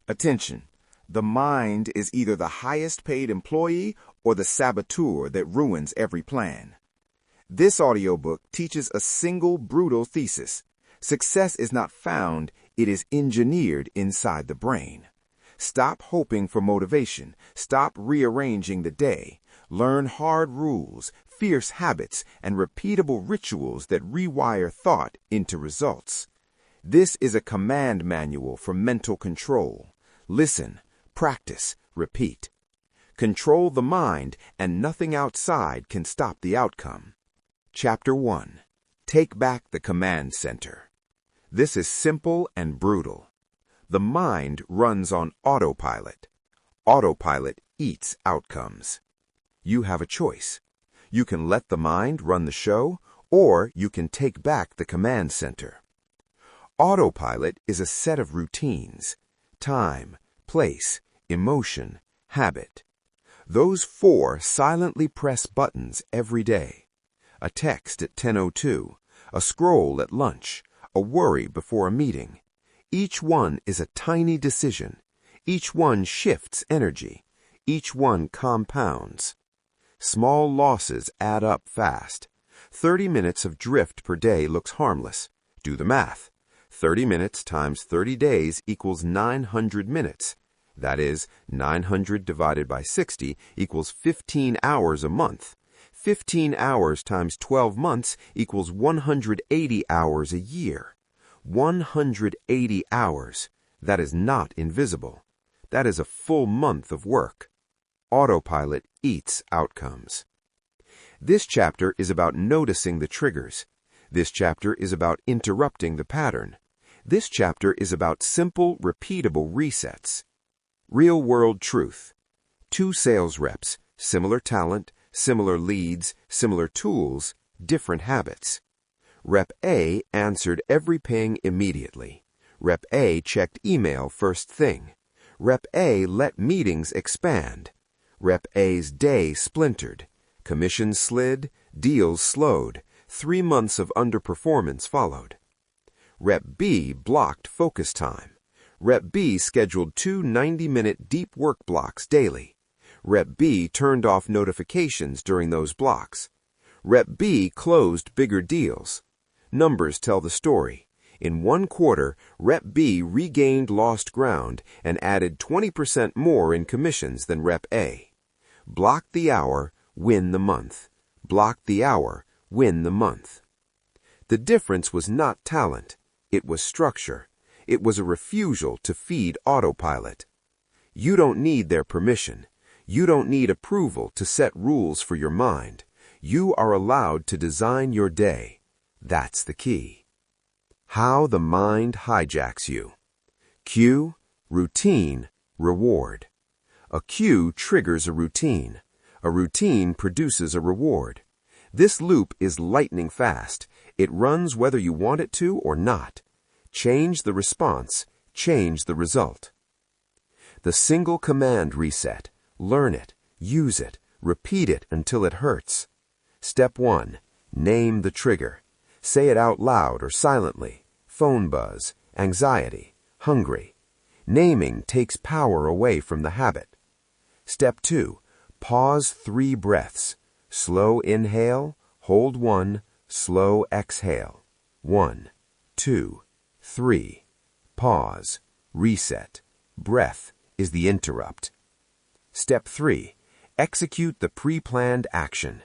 Attention! The mind is either the highest paid employee or the saboteur that ruins every plan. This audiobook teaches a single brutal thesis. Success is not found, it is engineered inside the brain. Stop hoping for motivation. Stop rearranging the day. Learn hard rules, fierce habits, and repeatable rituals that rewire thought into results. This is a command manual for mental control. Listen, practice, repeat. Control the mind, and nothing outside can stop the outcome. Chapter 1. Take back the command center. This is simple and brutal. The mind runs on autopilot. Autopilot eats outcomes. You have a choice. You can let the mind run the show, or you can take back the command center. Autopilot is a set of routines: time, place, emotion, habit. Those 4 silently press buttons every day. A text at 10:02, a scroll at lunch, a worry before a meeting. Each one is a tiny decision. Each one shifts energy. Each one compounds. Small losses add up fast. 30 minutes of drift per day looks harmless. Do the math. 30 minutes times 30 days equals 900 minutes. That is, 900 divided by 60 equals 15 hours a month. 15 hours times 12 months equals 180 hours a year. 180 hours. That is not invisible. That is a full month of work. Autopilot eats outcomes. This chapter is about noticing the triggers. This chapter is about interrupting the pattern. This chapter is about simple, repeatable resets. Real-world truth. 2 sales reps, similar talent, similar leads, similar tools, different habits. Rep A answered every ping immediately. Rep A checked email first thing. Rep A let meetings expand. Rep A's day splintered. Commissions slid, deals slowed. 3 months of underperformance followed. Rep B blocked focus time. Rep B scheduled 2 90-minute deep work blocks daily. Rep B turned off notifications during those blocks. Rep B closed bigger deals. Numbers tell the story. In 1 quarter, Rep B regained lost ground and added 20% more in commissions than Rep A. Block the hour, win the month. Block the hour, win the month. The difference was not talent. It was structure. It was a refusal to feed autopilot. You don't need their permission. You don't need approval to set rules for your mind. You are allowed to design your day. That's the key. How the mind hijacks you. Cue, routine, reward. A cue triggers a routine. A routine produces a reward. This loop is lightning fast. It runs whether you want it to or not. Change the response, change the result. The single command reset. Learn it, use it, repeat it until it hurts. Step 1. Name the trigger. Say it out loud or silently. Phone buzz, anxiety, hungry. Naming takes power away from the habit. Step 2. Pause 3 breaths. Slow inhale, hold 1, slow exhale. 1, 2, 3. Pause. Reset. Breath is the interrupt. Step 3. Execute the pre-planned action.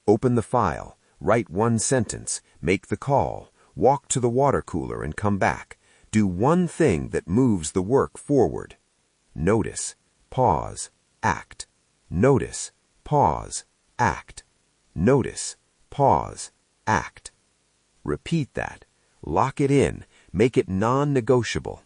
Open the file, write 1 sentence, make the call, walk to the water cooler and come back. Do 1 thing that moves the work forward. Notice, pause, act. Notice, pause, act. Notice, pause, act. Repeat that. Lock it in. Make it non-negotiable.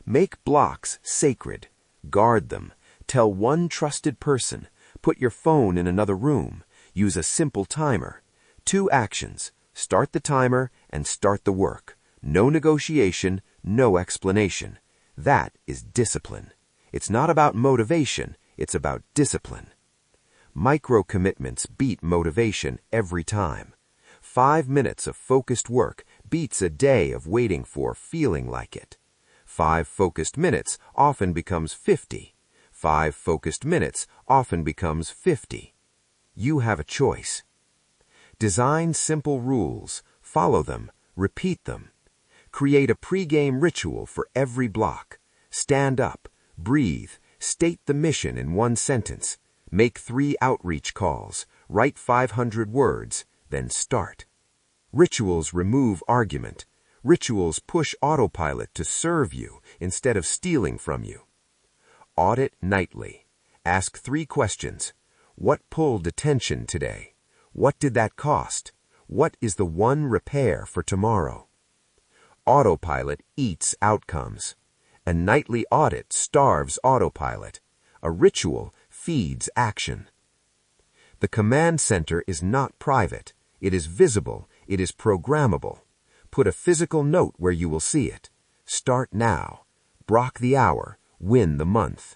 Make blocks sacred. Guard them. Tell 1 trusted person. Put your phone in another room. Use a simple timer. 2 actions. Start the timer and start the work. No negotiation, no explanation. That is discipline. It's not about motivation, it's about discipline. Micro-commitments beat motivation every time. 5 minutes of focused work beats a day of waiting for feeling like it. 5 focused minutes often becomes 50. 5 focused minutes often becomes 50. You have a choice. Design simple rules, follow them, repeat them. Create a pre-game ritual for every block. Stand up, breathe, state the mission in one sentence. Make 3 outreach calls, write 500 words, then start. Rituals remove argument. Rituals push autopilot to serve you instead of stealing from you. Audit nightly. Ask 3 questions. What pulled attention today? What did that cost? What is the one repair for tomorrow? Autopilot eats outcomes. A nightly audit starves autopilot. A ritual feeds action. The command center is not private. It is visible. It is programmable. Put a physical note where you will see it. Start now. Block the hour. Win the month.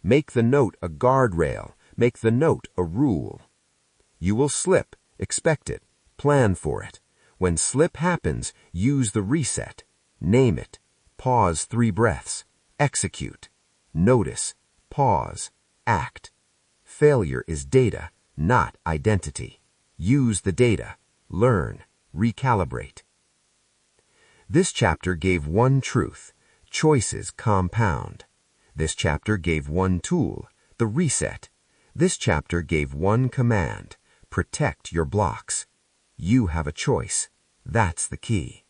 Make the note a guardrail. Make the note a rule. You will slip. Expect it. Plan for it. When slip happens, use the reset. Name it. Pause 3 breaths. Execute. Notice. Pause. Act. Failure is data, not identity. Use the data. Learn. Recalibrate. This chapter gave one truth. Choices compound. This chapter gave one tool. The reset. This chapter gave one command. Protect your blocks. You have a choice. That's the key.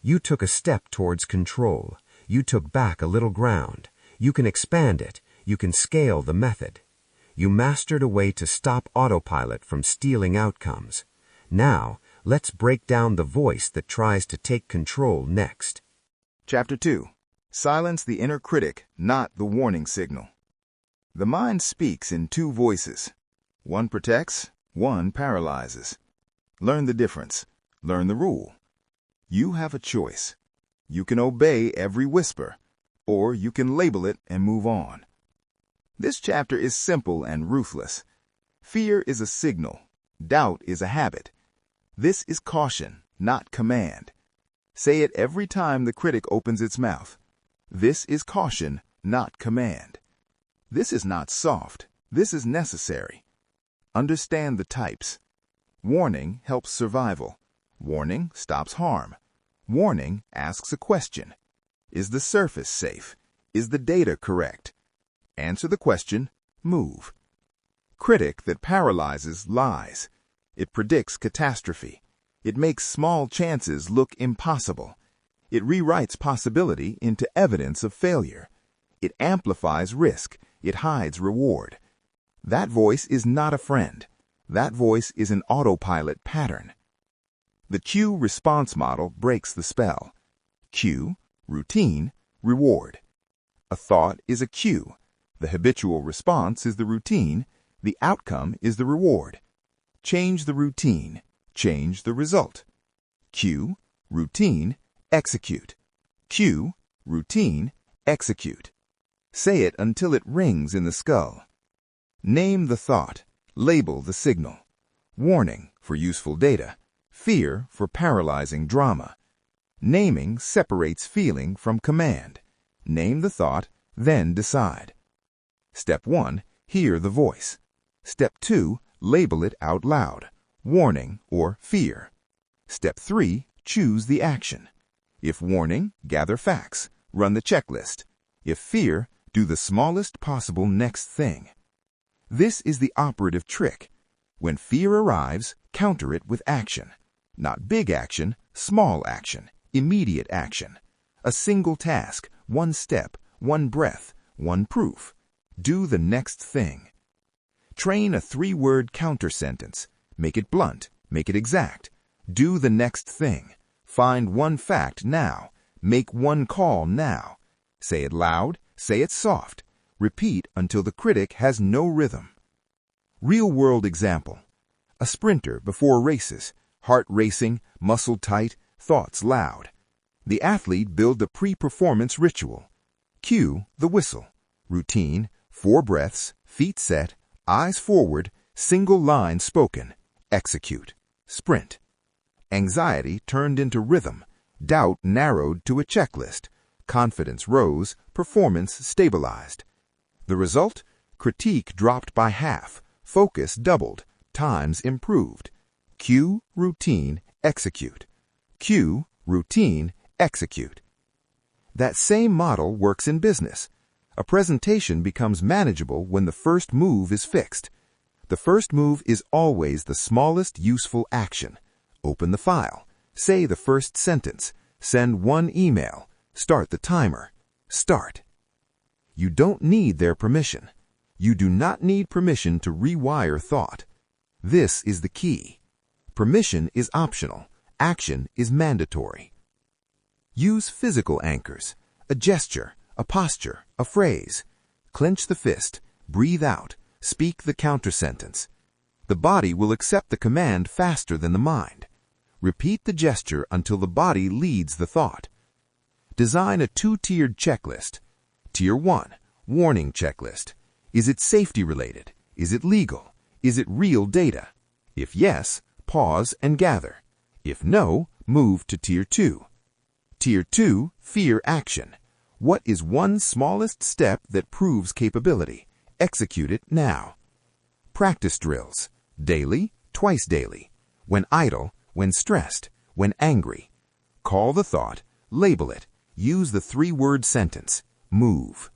You took a step towards control. You took back a little ground. You can expand it. You can scale the method. You mastered a way to stop autopilot from stealing outcomes. Now, let's break down the voice that tries to take control next. Chapter 2. Silence the inner critic, not the warning signal. The mind speaks in 2 voices. One protects, one paralyzes. Learn the difference. Learn the rule. You have a choice. You can obey every whisper, or you can label it and move on. This chapter is simple and ruthless. Fear is a signal. Doubt is a habit. This is caution, not command. Say it every time the critic opens its mouth. This is caution, not command. This is not soft. This is necessary. Understand the types. Warning helps survival. Warning stops harm. Warning asks a question. Is the surface safe? Is the data correct? Answer the question, move. Critic that paralyzes lies. It predicts catastrophe. It makes small chances look impossible. It rewrites possibility into evidence of failure. It amplifies risk. It hides reward. That voice is not a friend. That voice is an autopilot pattern. The cue response model breaks the spell. Cue, routine, reward. A thought is a cue. The habitual response is the routine. The outcome is the reward. Change the routine. Change the result. Cue, routine, execute. Cue, routine, execute. Say it until it rings in the skull. Name the thought. Label the signal. Warning for useful data. Fear for paralyzing drama. Naming separates feeling from command. Name the thought, then decide. Step 1, hear the voice. Step 2, label it out loud. Warning or fear. Step 3, choose the action. If warning, gather facts. Run the checklist. If fear, do the smallest possible next thing. This is the operative trick. When fear arrives, counter it with action. Not big action, small action, immediate action. A single task, one step, one breath, one proof. Do the next thing. Train a 3-word counter sentence. Make it blunt. Make it exact. Do the next thing. Find one fact now. Make one call now. Say it loud. Say it soft. Repeat until the critic has no rhythm. Real-world example. A sprinter before races. Heart racing, muscle tight, thoughts loud. The athlete builds a pre-performance ritual. Cue the whistle. Routine, 4 breaths, feet set, eyes forward, single line spoken. Execute. Sprint. Anxiety turned into rhythm. Doubt narrowed to a checklist. Confidence rose, performance stabilized. The result? Critique dropped by half, focus doubled, times improved. Cue, routine, execute. Cue, routine, execute. That same model works in business. A presentation becomes manageable when the first move is fixed. The first move is always the smallest useful action. Open the file. Say the first sentence. Send one email. Start the timer. Start. You don't need their permission. You do not need permission to rewire thought. This is the key. Permission is optional. Action is mandatory. Use physical anchors. A gesture, a posture, a phrase. Clench the fist. Breathe out. Speak the counter-sentence. The body will accept the command faster than the mind. Repeat the gesture until the body leads the thought. Design a two-tiered checklist. Tier 1, warning checklist. Is it safety-related? Is it legal? Is it real data? If yes, pause and gather. If no, move to Tier 2. Tier 2, fear action. What is one smallest step that proves capability? Execute it now. Practice drills. Daily, twice daily. When idle, when stressed, when angry. Call the thought, label it, use the 3-word sentence, move.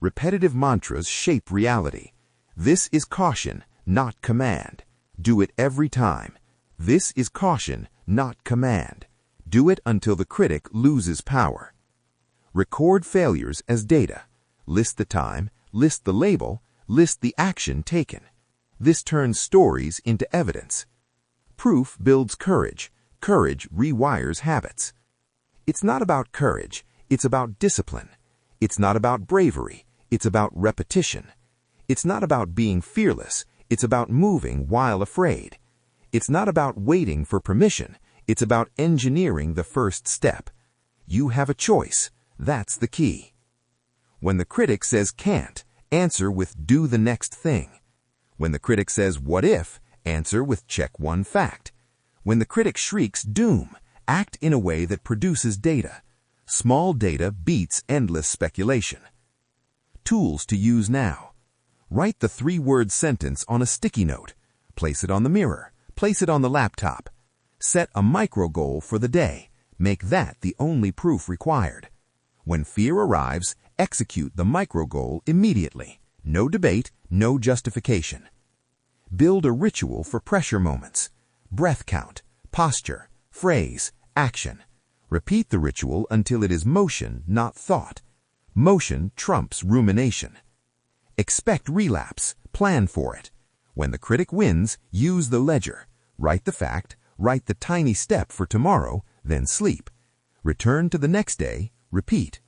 Repetitive mantras shape reality. This is caution, not command. Do it every time. This is caution, not command. Do it until the critic loses power. Record failures as data. List the time, list the label, list the action taken. This turns stories into evidence. Proof builds courage. Courage rewires habits. It's not about courage. It's about discipline. It's not about bravery. It's about repetition. It's not about being fearless. It's about moving while afraid. It's not about waiting for permission. It's about engineering the first step. You have a choice. That's the key. When the critic says can't, answer with do the next thing. When the critic says what if, answer with check one fact. When the critic shrieks doom, act in a way that produces data. Small data beats endless speculation. Tools to use now. Write the 3-word sentence on a sticky note. Place it on the mirror. Place it on the laptop. Set a micro goal for the day. Make that the only proof required. When fear arrives, execute the micro goal immediately. No debate, no justification. Build a ritual for pressure moments. Breath count, posture, phrase, action. Repeat the ritual until it is motion, not thought. Motion trumps rumination. Expect relapse. Plan for it. When the critic wins, use the ledger. Write the fact, write the tiny step for tomorrow, then sleep. Return to the next day, repeat.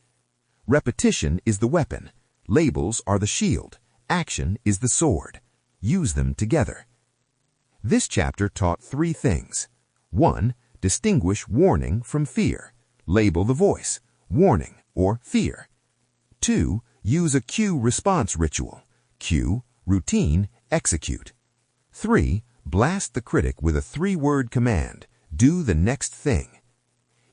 Repetition is the weapon. Labels are the shield. Action is the sword. Use them together. This chapter taught 3 things. 1. Distinguish warning from fear. Label the voice, warning or fear. 2. Use a cue-response ritual. Cue, routine, execute. 3. Blast the critic with a 3-word command. Do the next thing.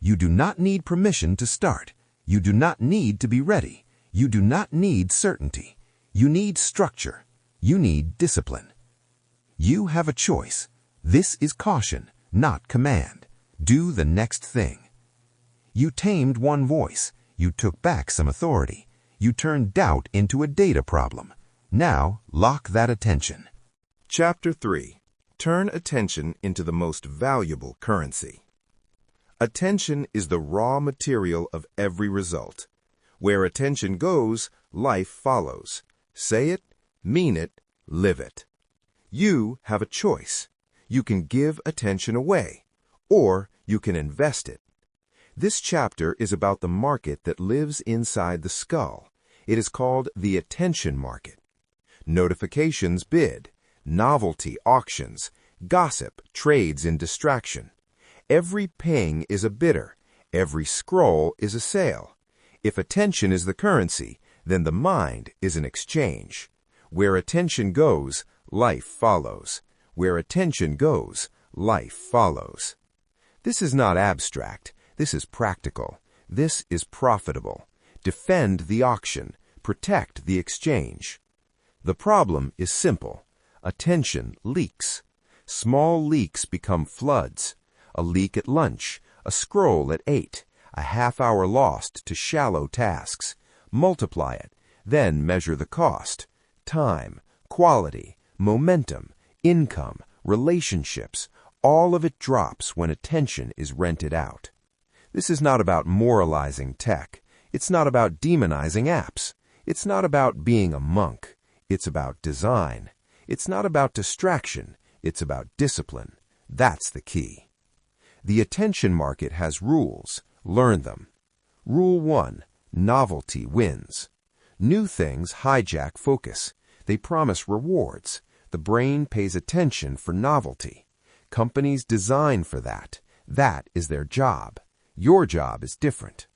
You do not need permission to start. You do not need to be ready. You do not need certainty. You need structure. You need discipline. You have a choice. This is caution, not command. Do the next thing. You tamed one voice. You took back some authority. You turned doubt into a data problem. Now, lock that attention. Chapter 3. Turn attention into the most valuable currency. Attention is the raw material of every result. Where attention goes, life follows. Say it, mean it, live it. You have a choice. You can give attention away, or you can invest it. This chapter is about the market that lives inside the skull. It is called the attention market. Notifications bid, novelty auctions, gossip trades in distraction. Every ping is a bidder. Every scroll is a sale. If attention is the currency, then the mind is an exchange. Where attention goes, life follows. Where attention goes, life follows. This is not abstract. This is practical. This is profitable. Defend the auction. Protect the exchange. The problem is simple. Attention leaks. Small leaks become floods. A leak at lunch, a scroll at 8, a half-hour lost to shallow tasks. Multiply it, then measure the cost. Time, quality, momentum, income, relationships, all of it drops when attention is rented out. This is not about moralizing tech. It's not about demonizing apps. It's not about being a monk. It's about design. It's not about distraction. It's about discipline. That's the key. The attention market has rules. Learn them. Rule 1. Novelty wins. New things hijack focus. They promise rewards. The brain pays attention for novelty. Companies design for that. That is their job. Your job is different.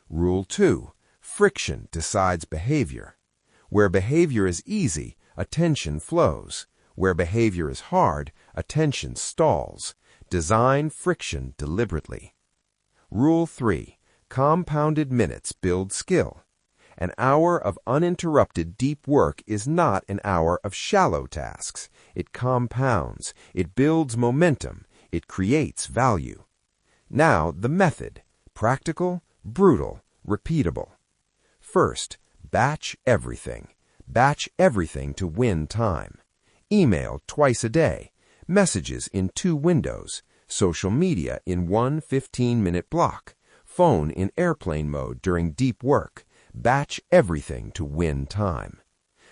Rule 2. Friction decides behavior. Where behavior is easy, attention flows. Where behavior is hard, attention stalls. Design friction deliberately. Rule 3. Compounded minutes build skill. An hour of uninterrupted deep work is not an hour of shallow tasks. It compounds. It builds momentum. It creates value. Now, the method. Practical, brutal, repeatable. First, batch everything. Batch everything to win time. Email twice a day. Messages in 2 windows. Social media in one 15-minute block. Phone in airplane mode during deep work. Batch everything to win time.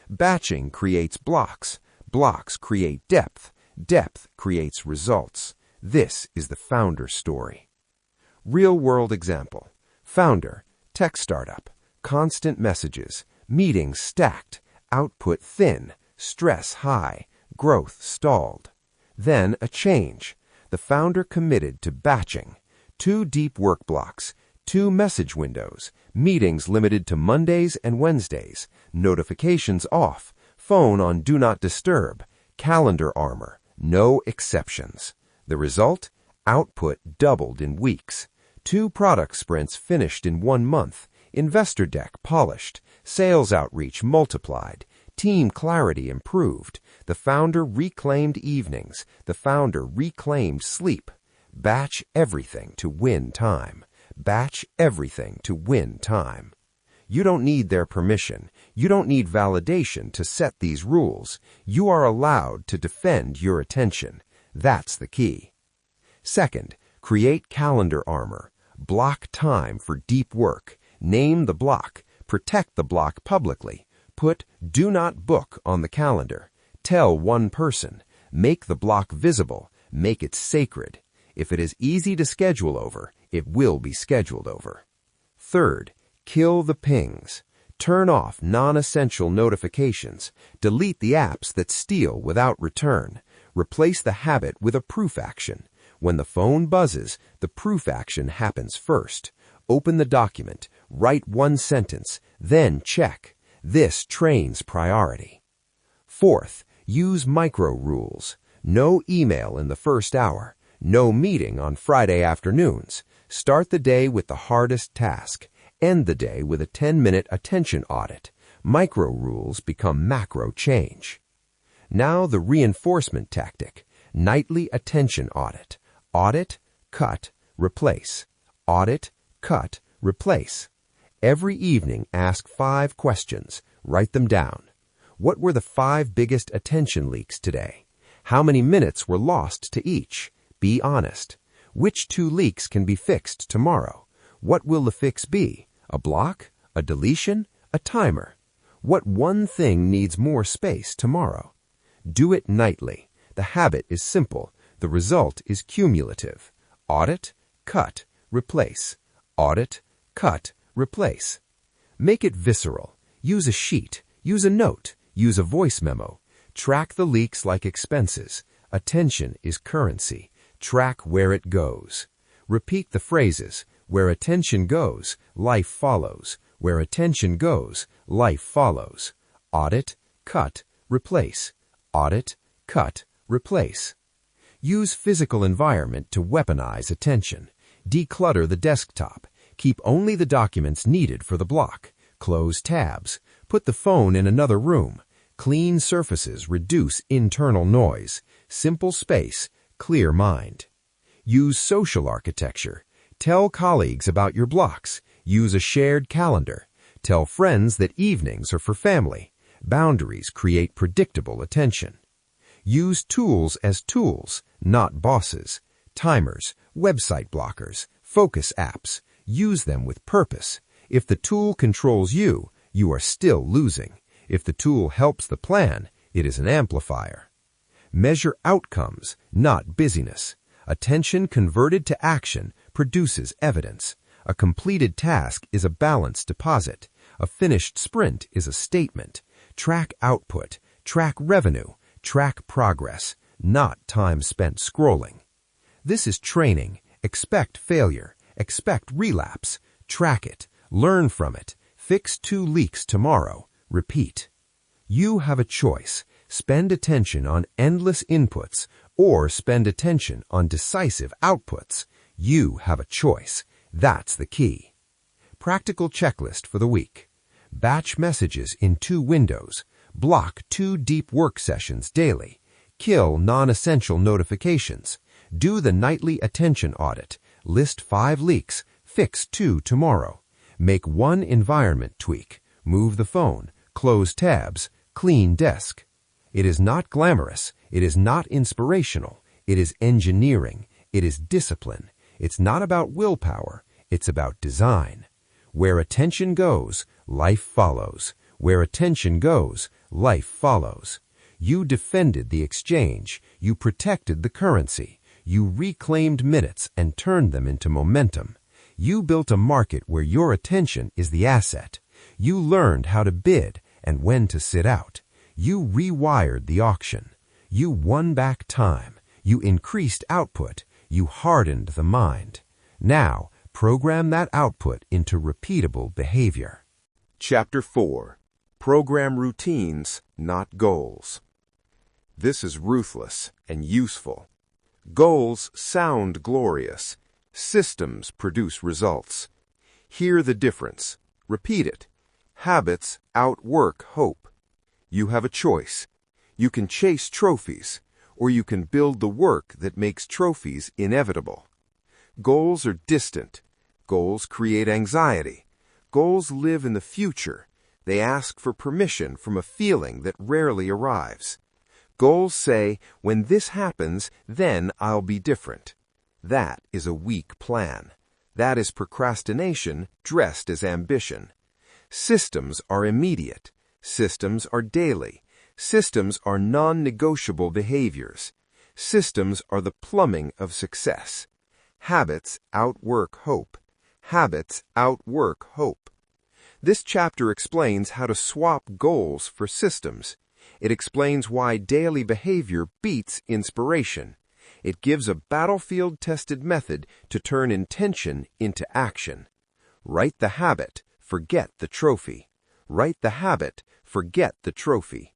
Batching creates blocks. Blocks create depth. Depth creates results. This is the founder story. Real-world example. Founder, tech startup, constant messages, meetings stacked, output thin, stress high, growth stalled. Then a change. The founder committed to batching. 2 deep work blocks, 2 message windows, meetings limited to Mondays and Wednesdays, notifications off, phone on Do Not Disturb, calendar armor, no exceptions. The result? Output doubled in weeks. 2 product sprints finished in 1 month, investor deck polished, sales outreach multiplied, team clarity improved. The founder reclaimed evenings. The founder reclaimed sleep. Batch everything to win time. Batch everything to win time. You don't need their permission. You don't need validation to set these rules. You are allowed to defend your attention. That's the key. Second, create calendar armor. Block time for deep work. Name the block. Protect the block publicly. Put Do Not Book on the calendar. Tell one person. Make the block visible. Make it sacred. If it is easy to schedule over, it will be scheduled over. Third, kill the pings. Turn off non-essential notifications. Delete the apps that steal without return. Replace the habit with a proof action. When the phone buzzes, the proof action happens first. Open the document, write 1 sentence, then check. This trains priority. Fourth, use micro rules. No email in the first hour. No meeting on Friday afternoons. Start the day with the hardest task. End the day with a 10-minute attention audit. Micro rules become macro change. Now the reinforcement tactic. Nightly attention audit. Audit, cut, replace. Audit, cut, replace. Every evening ask 5 questions. Write them down. What were the 5 biggest attention leaks today? How many minutes were lost to each? Be honest. Which 2 leaks can be fixed tomorrow? What will the fix be? A block? A deletion? A timer? What one thing needs more space tomorrow? Do it nightly. The habit is simple. The result is cumulative. Audit, cut, replace. Audit, cut, replace. Make it visceral. Use a sheet. Use a note. Use a voice memo. Track the leaks like expenses. Attention is currency. Track where it goes. Repeat the phrases. Where attention goes, life follows. Where attention goes, life follows. Audit, cut, replace. Audit, cut, replace. Use physical environment to weaponize attention. Declutter the desktop. Keep only the documents needed for the block. Close tabs. Put the phone in another room. Clean surfaces reduce internal noise. Simple space, clear mind. Use social architecture. Tell colleagues about your blocks. Use a shared calendar. Tell friends that evenings are for family. Boundaries create predictable attention. Use tools as tools, not bosses. Timers, website blockers, focus apps. Use them with purpose. If the tool controls you, you are still losing. If the tool helps the plan, it is an amplifier. Measure outcomes, not busyness. Attention converted to action produces evidence. A completed task is a balance deposit. A finished sprint is a statement. Track output, track revenue, track progress, not time spent scrolling. This is training. Expect failure. Expect relapse. Track it. Learn from it. Fix 2 leaks tomorrow. Repeat. You have a choice. Spend attention on endless inputs or spend attention on decisive outputs. You have a choice. That's the key. Practical checklist for the week. Batch messages in 2 windows. Block 2 deep work sessions daily. Kill non-essential notifications. Do the nightly attention audit. List 5 leaks. Fix 2 tomorrow. Make 1 environment tweak. Move the phone. Close tabs. Clean desk. It is not glamorous. It is not inspirational. It is engineering. It is discipline. It's not about willpower. It's about design. Where attention goes, life follows. Where attention goes, life follows. You defended the exchange. You protected the currency. You reclaimed minutes and turned them into momentum. You built a market where your attention is the asset. You learned how to bid and when to sit out. You rewired the auction. You won back time. You increased output. You hardened the mind. Now, program that output into repeatable behavior. Chapter 4. Program routines, not goals. This is ruthless and useful. Goals sound glorious. Systems produce results. Hear the difference. Repeat it. Habits outwork hope. You have a choice. You can chase trophies, or you can build the work that makes trophies inevitable. Goals are distant. Goals create anxiety. Goals live in the future. They ask for permission from a feeling that rarely arrives. Goals say, when this happens, then I'll be different. That is a weak plan. That is procrastination dressed as ambition. Systems are immediate. Systems are daily. Systems are non-negotiable behaviors. Systems are the plumbing of success. Habits outwork hope. Habits outwork hope. This chapter explains how to swap goals for systems. It explains why daily behavior beats inspiration. It gives a battlefield-tested method to turn intention into action. Write the habit, forget the trophy. Write the habit, forget the trophy.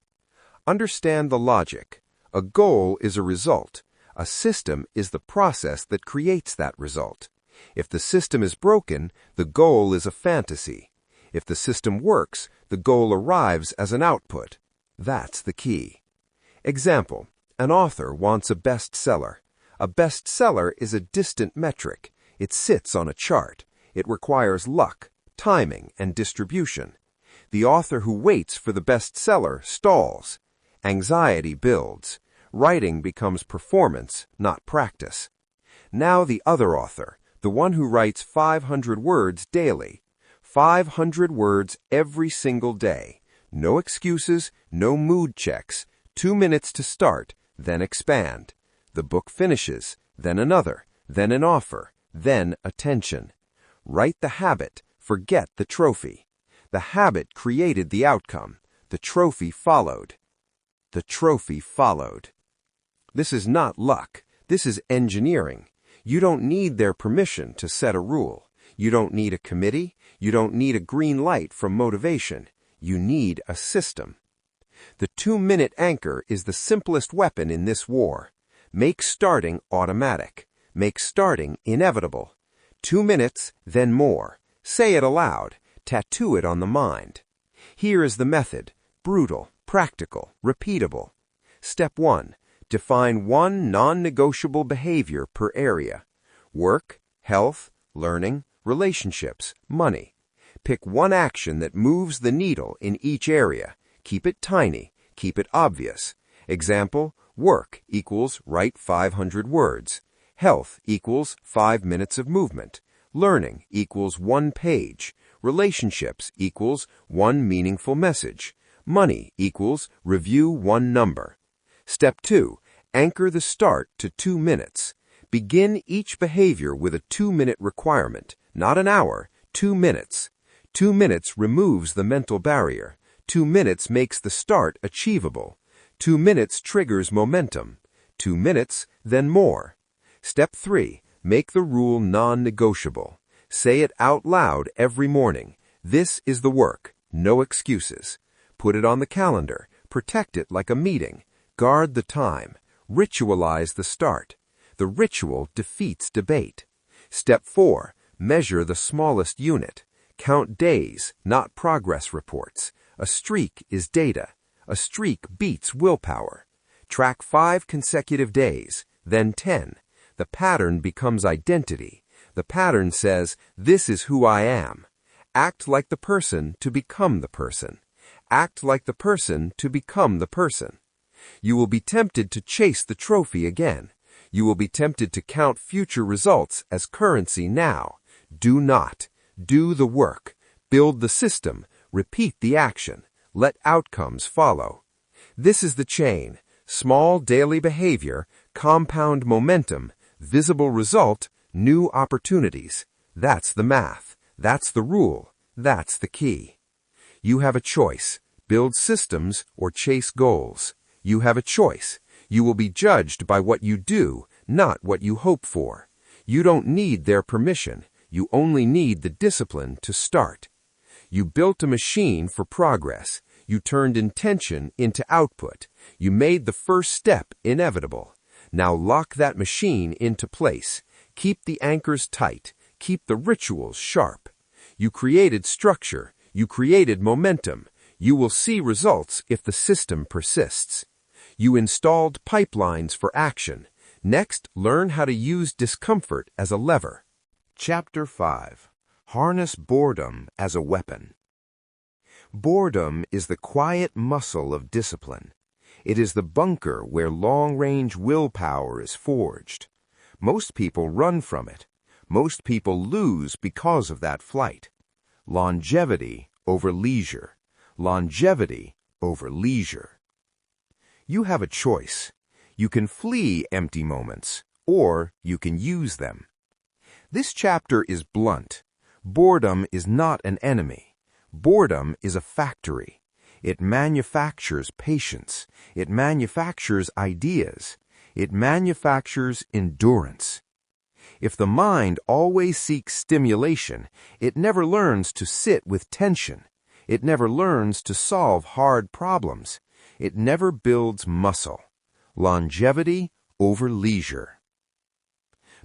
Understand the logic. A goal is a result. A system is the process that creates that result. If the system is broken, the goal is a fantasy. If the system works, the goal arrives as an output. That's the key. Example: an author wants a bestseller. A bestseller is a distant metric. It sits on a chart. It requires luck, timing, and distribution. The author who waits for the bestseller stalls. Anxiety builds. Writing becomes performance, not practice. Now the other author, the one who writes 500 words daily. 500 words every single day. No excuses, no mood checks. 2 minutes to start, then expand. The book finishes, then another, then an offer, then attention. Write the habit, forget the trophy. The habit created the outcome. The trophy followed. The trophy followed. This is not luck. This is engineering. You don't need their permission to set a rule. You don't need a committee. You don't need a green light from motivation. You need a system. The 2-minute anchor is the simplest weapon in this war. Make starting automatic. Make starting inevitable. 2 minutes, then more. Say it aloud. Tattoo it on the mind. Here is the method: brutal, practical, repeatable. Step 1. Define one non-negotiable behavior per area: work, health, learning, relationships, money. Pick one action that moves the needle in each area. Keep it tiny. Keep it obvious. Example: work equals write 500 words. Health equals 5 minutes of movement. Learning equals 1 page. Relationships equals 1 meaningful message. Money equals review 1 number. Step 2. Anchor the start to 2 minutes. Begin each behavior with a 2-minute requirement, not an hour, 2 minutes. 2 minutes removes the mental barrier. 2 minutes makes the start achievable. 2 minutes triggers momentum. 2 minutes, then more. Step 3. Make the rule non-negotiable. Say it out loud every morning. This is the work. No excuses. Put it on the calendar. Protect it like a meeting. Guard the time. Ritualize the start. The ritual defeats debate. Step 4. Measure the smallest unit. Count days, not progress reports. A streak is data. A streak beats willpower. Track 5 consecutive days, then 10. The pattern becomes identity. The pattern says, this is who I am. Act like the person to become the person. Act like the person to become the person. You will be tempted to chase the trophy again. You will be tempted to count future results as currency now. Do not. Do the work. Build the system. Repeat the action. Let outcomes follow. This is the chain. Small daily behavior, compound momentum, visible result, new opportunities. That's the math. That's the rule. That's the key. You have a choice. Build systems or chase goals. You have a choice. You will be judged by what you do, not what you hope for. You don't need their permission. You only need the discipline to start. You built a machine for progress. You turned intention into output. You made the first step inevitable. Now lock that machine into place. Keep the anchors tight. Keep the rituals sharp. You created structure. You created momentum. You will see results if the system persists. You installed pipelines for action. Next, learn how to use discomfort as a lever. Chapter 5. Harness boredom as a weapon. Boredom is the quiet muscle of discipline. It is the bunker where long-range willpower is forged. Most people run from it. Most people lose because of that flight. Longevity over leisure. Longevity over leisure. You have a choice. You can flee empty moments, or you can use them. This chapter is blunt. Boredom is not an enemy. Boredom is a factory. It manufactures patience. It manufactures ideas. It manufactures endurance. If the mind always seeks stimulation, it never learns to sit with tension. It never learns to solve hard problems. It never builds muscle. Longevity over leisure.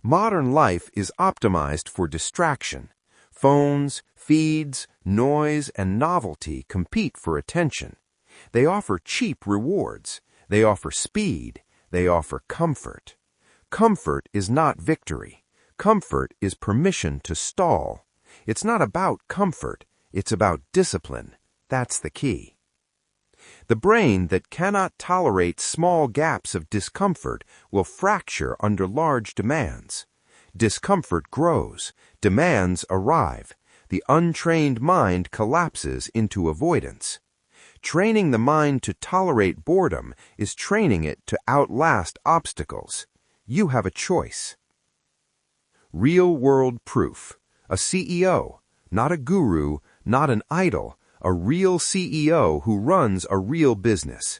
Modern life is optimized for distraction. Phones, feeds, noise, and novelty compete for attention. They offer cheap rewards. They offer speed. They offer comfort. Comfort is not victory. Comfort is permission to stall. It's not about comfort. It's about discipline. That's the key. The brain that cannot tolerate small gaps of discomfort will fracture under large demands. Discomfort grows. Demands arrive. The untrained mind collapses into avoidance. Training the mind to tolerate boredom is training it to outlast obstacles. You have a choice. Real-world proof. A CEO, not a guru, not an idol, a real CEO who runs a real business.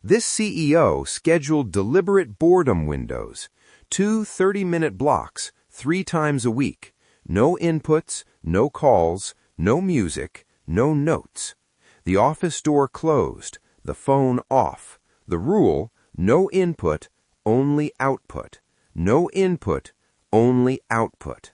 This CEO scheduled deliberate boredom windows, 2 30-minute blocks, 3 times a week. No inputs, no calls, no music, no notes. The office door closed, the phone off. The rule, no input, only output. No input, only output.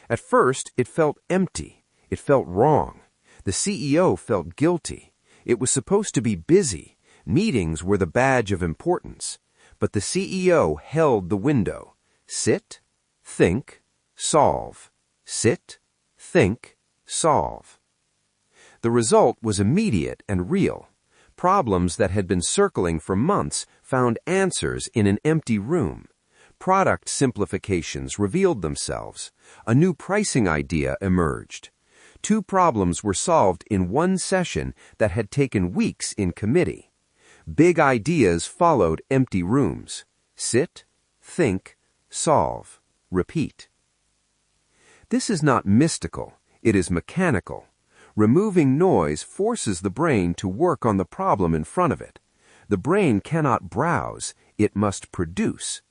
At first, it felt empty. It felt wrong. The CEO felt guilty. It was supposed to be busy. Meetings were the badge of importance. But the CEO held the window. Sit, think, solve. Sit, think, solve. The result was immediate and real. Problems that had been circling for months found answers in an empty room. Product simplifications revealed themselves. A new pricing idea emerged. 2 problems were solved in one session that had taken weeks in committee. Big ideas followed empty rooms. Sit, think, solve, repeat. This is not mystical, it is mechanical. Removing noise forces the brain to work on the problem in front of it. The brain cannot browse, it must produce.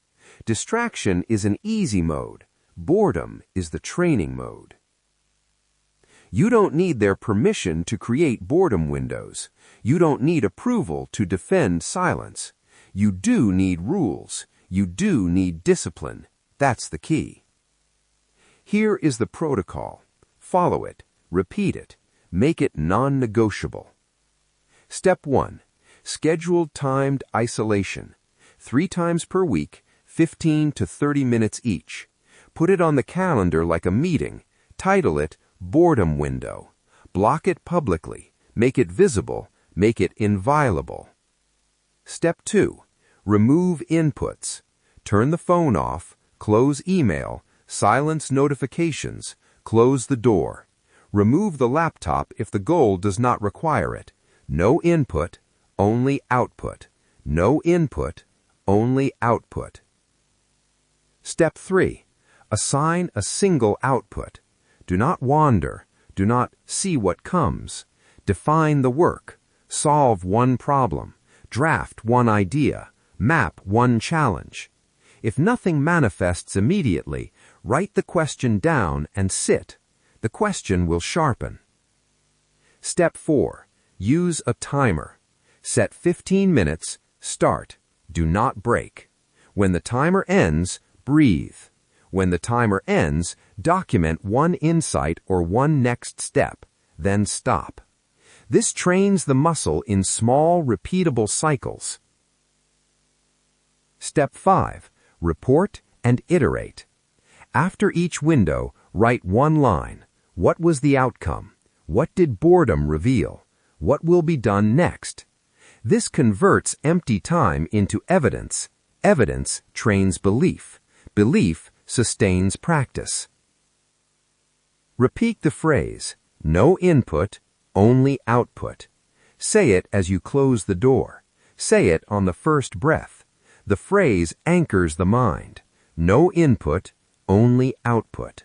Distraction is an easy mode. Boredom is the training mode. You don't need their permission to create boredom windows. You don't need approval to defend silence. You do need rules. You do need discipline. That's the key. Here is the protocol. Follow it. Repeat it. Make it non-negotiable. Step 1. Scheduled timed isolation. 3 times per week, 15 to 30 minutes each. Put it on the calendar like a meeting. Title it Boredom Window. Block it publicly. Make it visible. Make it inviolable. Step 2. Remove inputs. Turn the phone off. Close email. Silence notifications. Close the door. Remove the laptop if the goal does not require it. No input, only output. No input, only output. Step 3. Assign a single output. Do not wander. Do not see what comes. Define the work. Solve one problem. Draft one idea. Map one challenge. If nothing manifests immediately, write the question down and sit. The question will sharpen. Step 4. Use a timer. Set 15 minutes. Start. Do not break. When the timer ends, breathe. When the timer ends, document one insight or one next step, then stop. This trains the muscle in small, repeatable cycles. Step 5. Report and iterate. After each window, write one line. What was the outcome? What did boredom reveal? What will be done next? This converts empty time into evidence. Evidence trains belief. Belief sustains practice. Repeat the phrase, no input, only output. Say it as you close the door. Say it on the first breath. The phrase anchors the mind. No input, only output.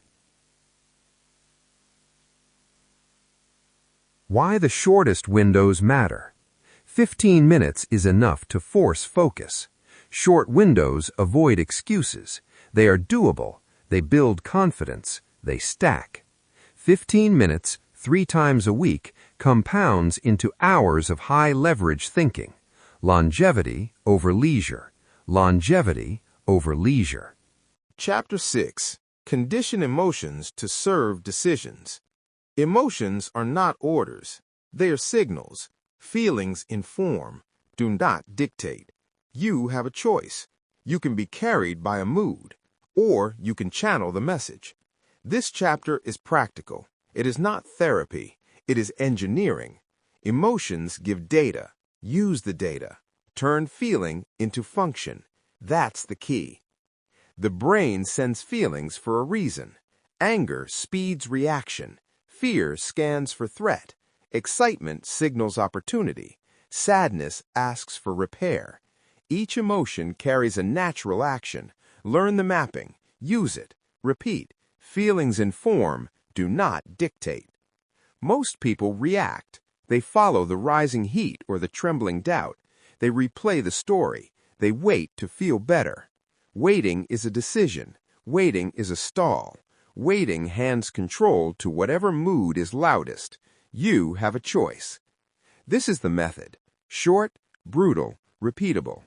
Why the shortest windows matter. 15 minutes is enough to force focus. Short windows avoid excuses. They are doable. They build confidence. They stack. 15 minutes, 3 times a week, compounds into hours of high-leverage thinking. Longevity over leisure. Longevity over leisure. Chapter 6. Condition emotions to serve decisions. Emotions are not orders. They are signals. Feelings inform. Do not dictate. You have a choice. You can be carried by a mood, or you can channel the message. This chapter is practical. It is not therapy. It is engineering. Emotions give data. Use the data. Turn feeling into function. That's the key. The brain sends feelings for a reason. Anger speeds reaction. Fear scans for threat. Excitement signals opportunity. Sadness asks for repair. Each emotion carries a natural action. Learn the mapping. Use it. Repeat. Feelings inform. Do not dictate. Most people react. They follow the rising heat or the trembling doubt. They replay the story. They wait to feel better. Waiting is a decision. Waiting is a stall. Waiting hands control to whatever mood is loudest. You have a choice. This is the method. Short, brutal, repeatable.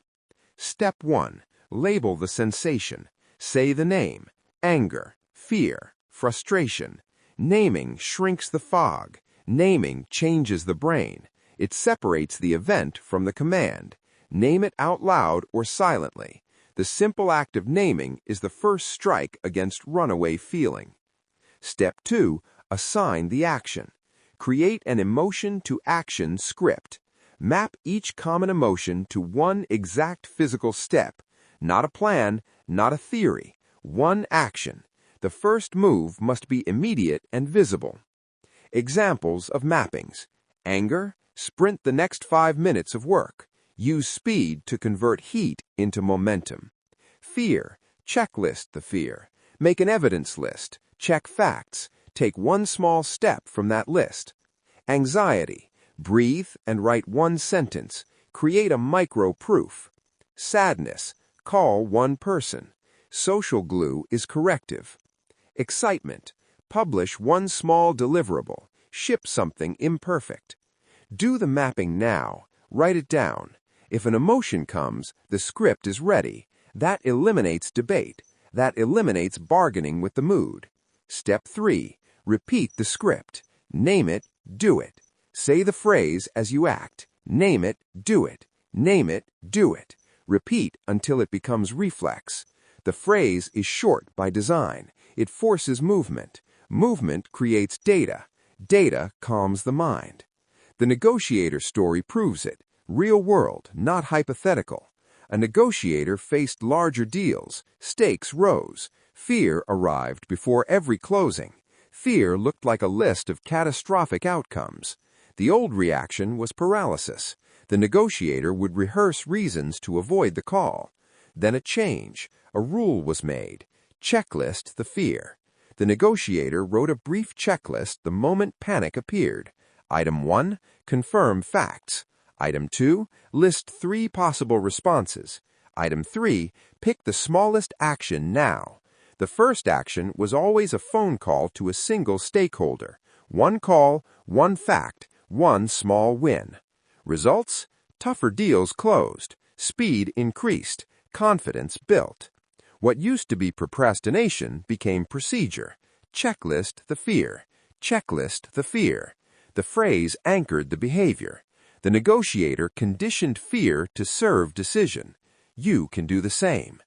Step 1. Label the sensation. Say the name. Anger, fear, frustration. Naming shrinks the fog. Naming changes the brain. It separates the event from the command. Name it out loud or silently. The simple act of naming is the first strike against runaway feeling. Step 2. Assign the action. Create an emotion-to-action script. Map each common emotion to one exact physical step. Not a plan, not a theory. One action. The first move must be immediate and visible. Examples of mappings. Anger, sprint the next 5 minutes of work. Use speed to convert heat into momentum. Fear, checklist the fear. Make an evidence list. Check facts. Take one small step from that list. Anxiety, breathe and write one sentence. Create a micro-proof. Sadness, call one person. Social glue is corrective. Excitement, publish one small deliverable. Ship something imperfect. Do the mapping now. Write it down. If an emotion comes, the script is ready. That eliminates debate. That eliminates bargaining with the mood. Step 3. Repeat the script. Name it, do it. Say the phrase as you act. Name it, do it. Name it, do it. Repeat until it becomes reflex. The phrase is short by design. It forces movement. Movement creates data. Data calms the mind. The negotiator story proves it. Real world, not hypothetical. A negotiator faced larger deals. Stakes rose. Fear arrived before every closing. Fear looked like a list of catastrophic outcomes. The old reaction was paralysis. The negotiator would rehearse reasons to avoid the call. Then a change. A rule was made. Checklist the fear. The negotiator wrote a brief checklist the moment panic appeared. Item 1, confirm facts. Item 2, list 3 possible responses. Item 3, pick the smallest action now. The first action was always a phone call to a single stakeholder. One call, one fact, one small win. Results? Tougher deals closed. Speed increased. Confidence built. What used to be procrastination became procedure. Checklist the fear. Checklist the fear. The phrase anchored the behavior. The negotiator conditioned fear to serve decision. You can do the same.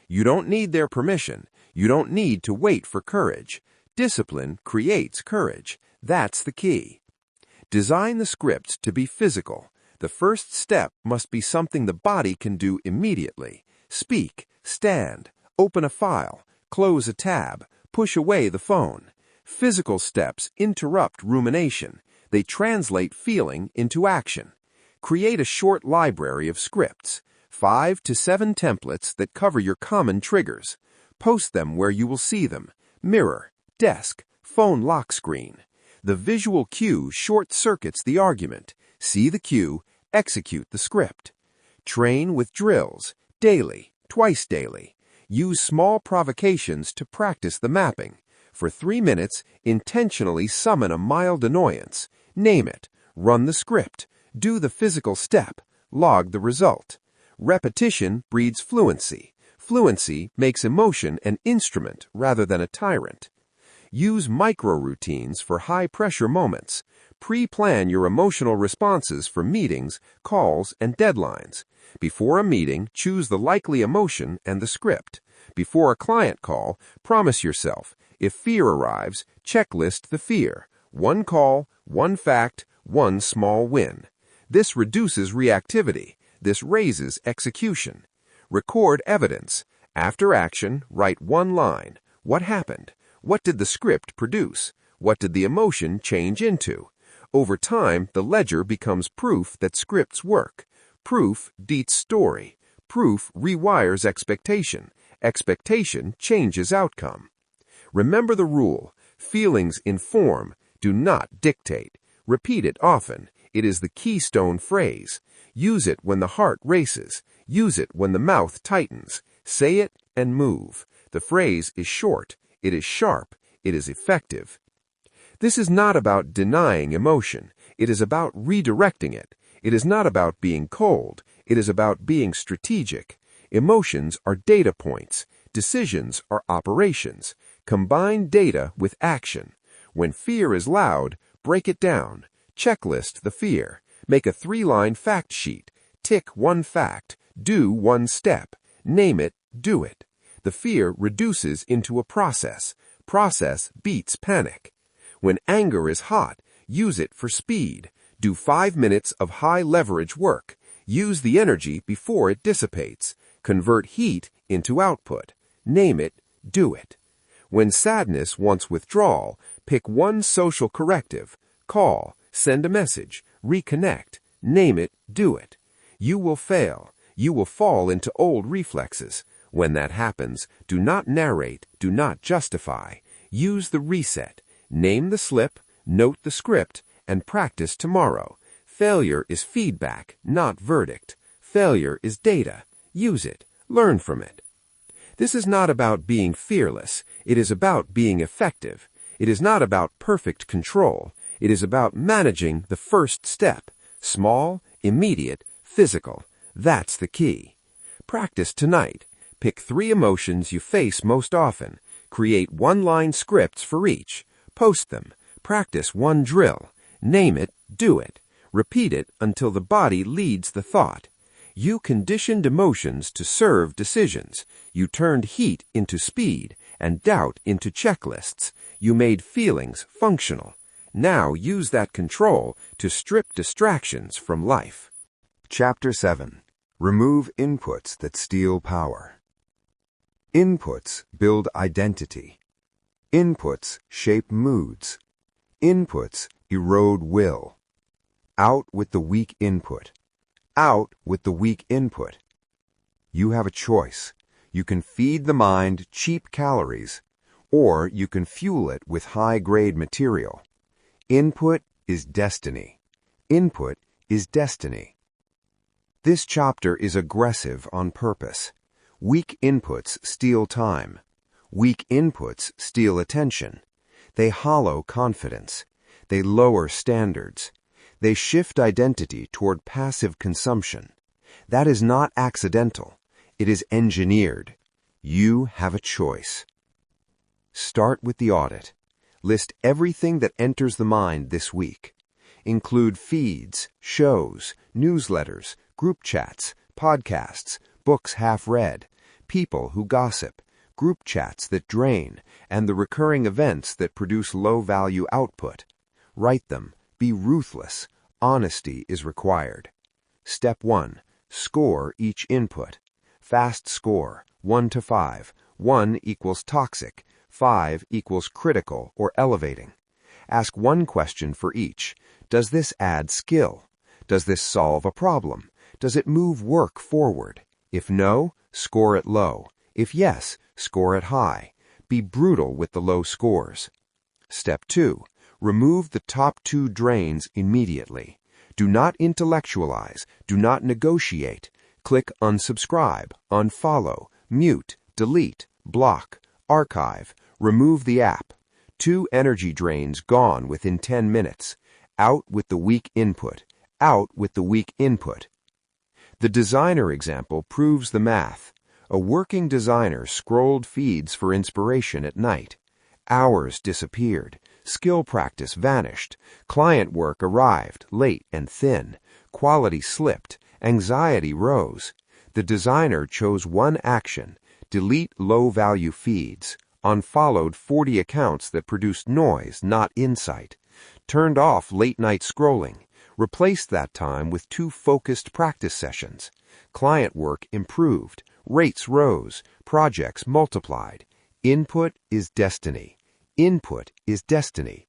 You don't need their permission. You don't need to wait for courage. Discipline creates courage. That's the key. Design the scripts to be physical. The first step must be something the body can do immediately. Speak, stand, open a file, close a tab, push away the phone. Physical steps interrupt rumination. They translate feeling into action. Create a short library of scripts, 5 to 7 templates that cover your common triggers. Post them where you will see them. Mirror, desk, phone lock screen. The visual cue short-circuits the argument. See the cue, execute the script. Train with drills, daily, twice daily. Use small provocations to practice the mapping. For 3 minutes, intentionally summon a mild annoyance. Name it. Run the script. Do the physical step. Log the result. Repetition breeds fluency. Fluency makes emotion an instrument rather than a tyrant. Use micro-routines for high-pressure moments. Pre-plan your emotional responses for meetings, calls, and deadlines. Before a meeting, choose the likely emotion and the script. Before a client call, promise yourself, if fear arrives, checklist the fear. One call, one fact, one small win. This reduces reactivity. This raises execution. Record evidence. After action, write one line. What happened? What did the script produce? What did the emotion change into? Over time, the ledger becomes proof that scripts work. Proof beats story. Proof rewires expectation. Expectation changes outcome. Remember the rule. Feelings inform, do not dictate. Repeat it often. It is the keystone phrase. Use it when the heart races. Use it when the mouth tightens. Say it and move. The phrase is short. It is sharp. It is effective. This is not about denying emotion. It is about redirecting it. It is not about being cold. It is about being strategic. Emotions are data points. Decisions are operations. Combine data with action. When fear is loud, break it down. Checklist the fear. Make a 3-line fact sheet. Tick one fact. Do one step. Name it. Do it. The fear reduces into a process. Process beats panic. When anger is hot, use it for speed. Do 5 minutes of high-leverage work. Use the energy before it dissipates. Convert heat into output. Name it. Do it. When sadness wants withdrawal, pick one social corrective. Call, send a message, reconnect. Name it. Do it. You will fail. You will fall into old reflexes. When that happens, do not narrate, do not justify. Use the reset. Name the slip, note the script, and practice tomorrow. Failure is feedback, not verdict. Failure is data. Use it. Learn from it. This is not about being fearless. It is about being effective. It is not about perfect control. It is about managing the first step. Small, immediate, physical. That's the key. Practice tonight. Pick 3 emotions you face most often. Create 1-line scripts for each. Post them. Practice one drill. Name it. Do it. Repeat it until the body leads the thought. You conditioned emotions to serve decisions. You turned heat into speed and doubt into checklists. You made feelings functional. Now use that control to strip distractions from life. Chapter 7. Remove inputs that steal power. Inputs build identity. Inputs shape moods. Inputs erode will. Out with the weak input. Out with the weak input. You have a choice. You can feed the mind cheap calories, or you can fuel it with high-grade material. Input is destiny. Input is destiny. This chapter is aggressive on purpose. Weak inputs steal time. Weak inputs steal attention. They hollow confidence. They lower standards. They shift identity toward passive consumption. That is not accidental. It is engineered. You have a choice. Start with the audit. List everything that enters the mind this week. Include feeds, shows, newsletters, group chats, podcasts, books half read, people who gossip, group chats that drain, and the recurring events that produce low-value output. Write them. Be ruthless. Honesty is required. Step 1. Score each input. Fast score, 1 to 5. 1 equals toxic. 5 equals critical or elevating. Ask one question for each. Does this add skill? Does this solve a problem? Does it move work forward? If no, score it low. If yes, score it high. Be brutal with the low scores. Step 2. Remove the top 2 drains immediately. Do not intellectualize. Do not negotiate. Click unsubscribe, unfollow, mute, delete, block, archive, remove the app. 2 energy drains gone within 10 minutes. Out with the weak input. Out with the weak input. The designer example proves the math. A working designer scrolled feeds for inspiration at night. Hours disappeared. Skill practice vanished. Client work arrived late and thin. Quality slipped. Anxiety rose. The designer chose one action: delete low-value feeds. Unfollowed 40 accounts that produced noise, not insight. Turned off late-night scrolling. Replaced that time with 2 focused practice sessions. Client work improved. Rates rose. Projects multiplied. Input is destiny. Input is destiny.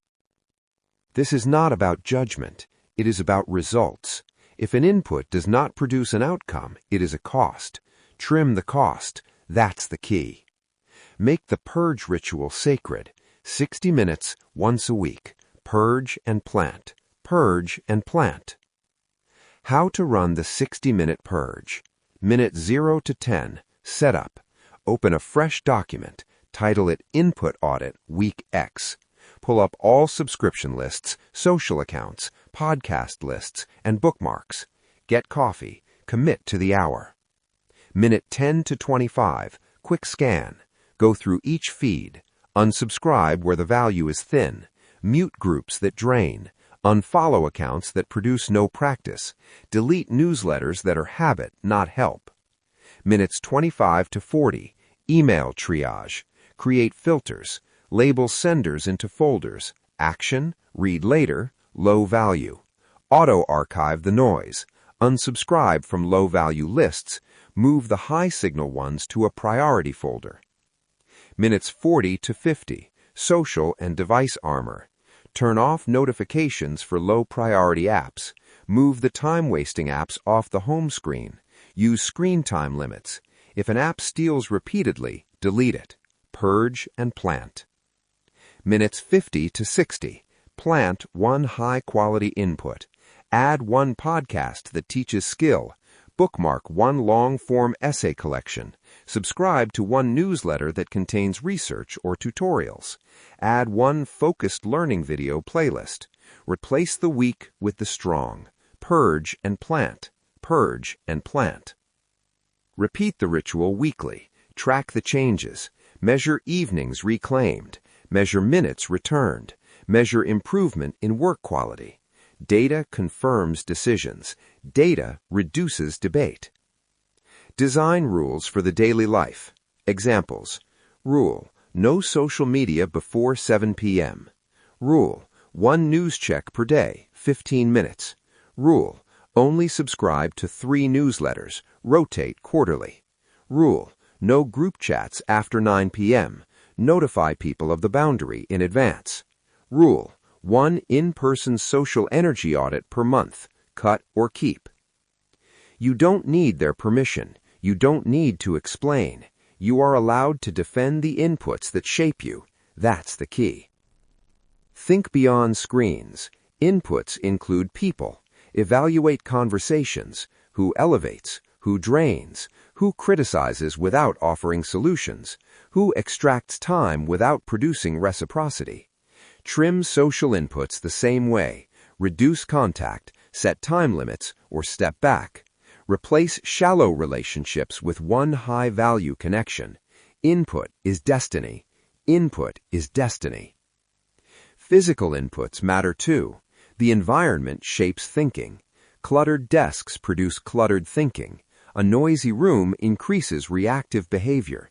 This is not about judgment. It is about results. If an input does not produce an outcome, it is a cost. Trim the cost. That's the key. Make the purge ritual sacred. 60 minutes, once a week. Purge and plant. Purge and plant. How to run the 60-minute purge. Minute 0 to 10. Setup. Open a fresh document. Title it Input Audit Week X. Pull up all subscription lists, social accounts, podcast lists, and bookmarks. Get coffee. Commit to the hour. Minute 10 to 25. Quick scan. Go through each feed. Unsubscribe where the value is thin. Mute groups that drain. Unfollow accounts that produce no practice. Delete newsletters that are habit, not help. Minutes 25 to 40. Email triage. Create filters. Label senders into folders. Action, read later, low value. Auto-archive the noise. Unsubscribe from low-value lists. Move the high-signal ones to a priority folder. Minutes 40 to 50. Social and device armor. Turn off notifications for low-priority apps. Move the time-wasting apps off the home screen. Use screen time limits. If an app steals repeatedly, delete it. Purge and plant. Minutes 50 to 60. Plant one high-quality input. Add one podcast that teaches skill. Bookmark one long-form essay collection. Subscribe to one newsletter that contains research or tutorials. Add one focused learning video playlist. Replace the weak with the strong. Purge and plant. Purge and plant. Repeat the ritual weekly. Track the changes. Measure evenings reclaimed. Measure minutes returned. Measure improvement in work quality. Data confirms decisions. Data reduces debate. Design rules for the daily life. Examples. Rule: no social media before 7 p.m. Rule: one news check per day, 15 minutes. Rule: only subscribe to 3 newsletters, rotate quarterly. Rule: no group chats after 9 p.m. Notify people of the boundary in advance. Rule: one in-person social energy audit per month. Cut or keep. You don't need their permission. You don't need to explain. You are allowed to defend the inputs that shape you. That's the key. Think beyond screens. Inputs include people. Evaluate conversations. Who elevates? Who drains? Who criticizes without offering solutions? Who extracts time without producing reciprocity? Trim social inputs the same way. Reduce contact, set time limits, or step back. Replace shallow relationships with one high-value connection. Input is destiny. Input is destiny. Physical inputs matter too. The environment shapes thinking. Cluttered desks produce cluttered thinking. A noisy room increases reactive behavior.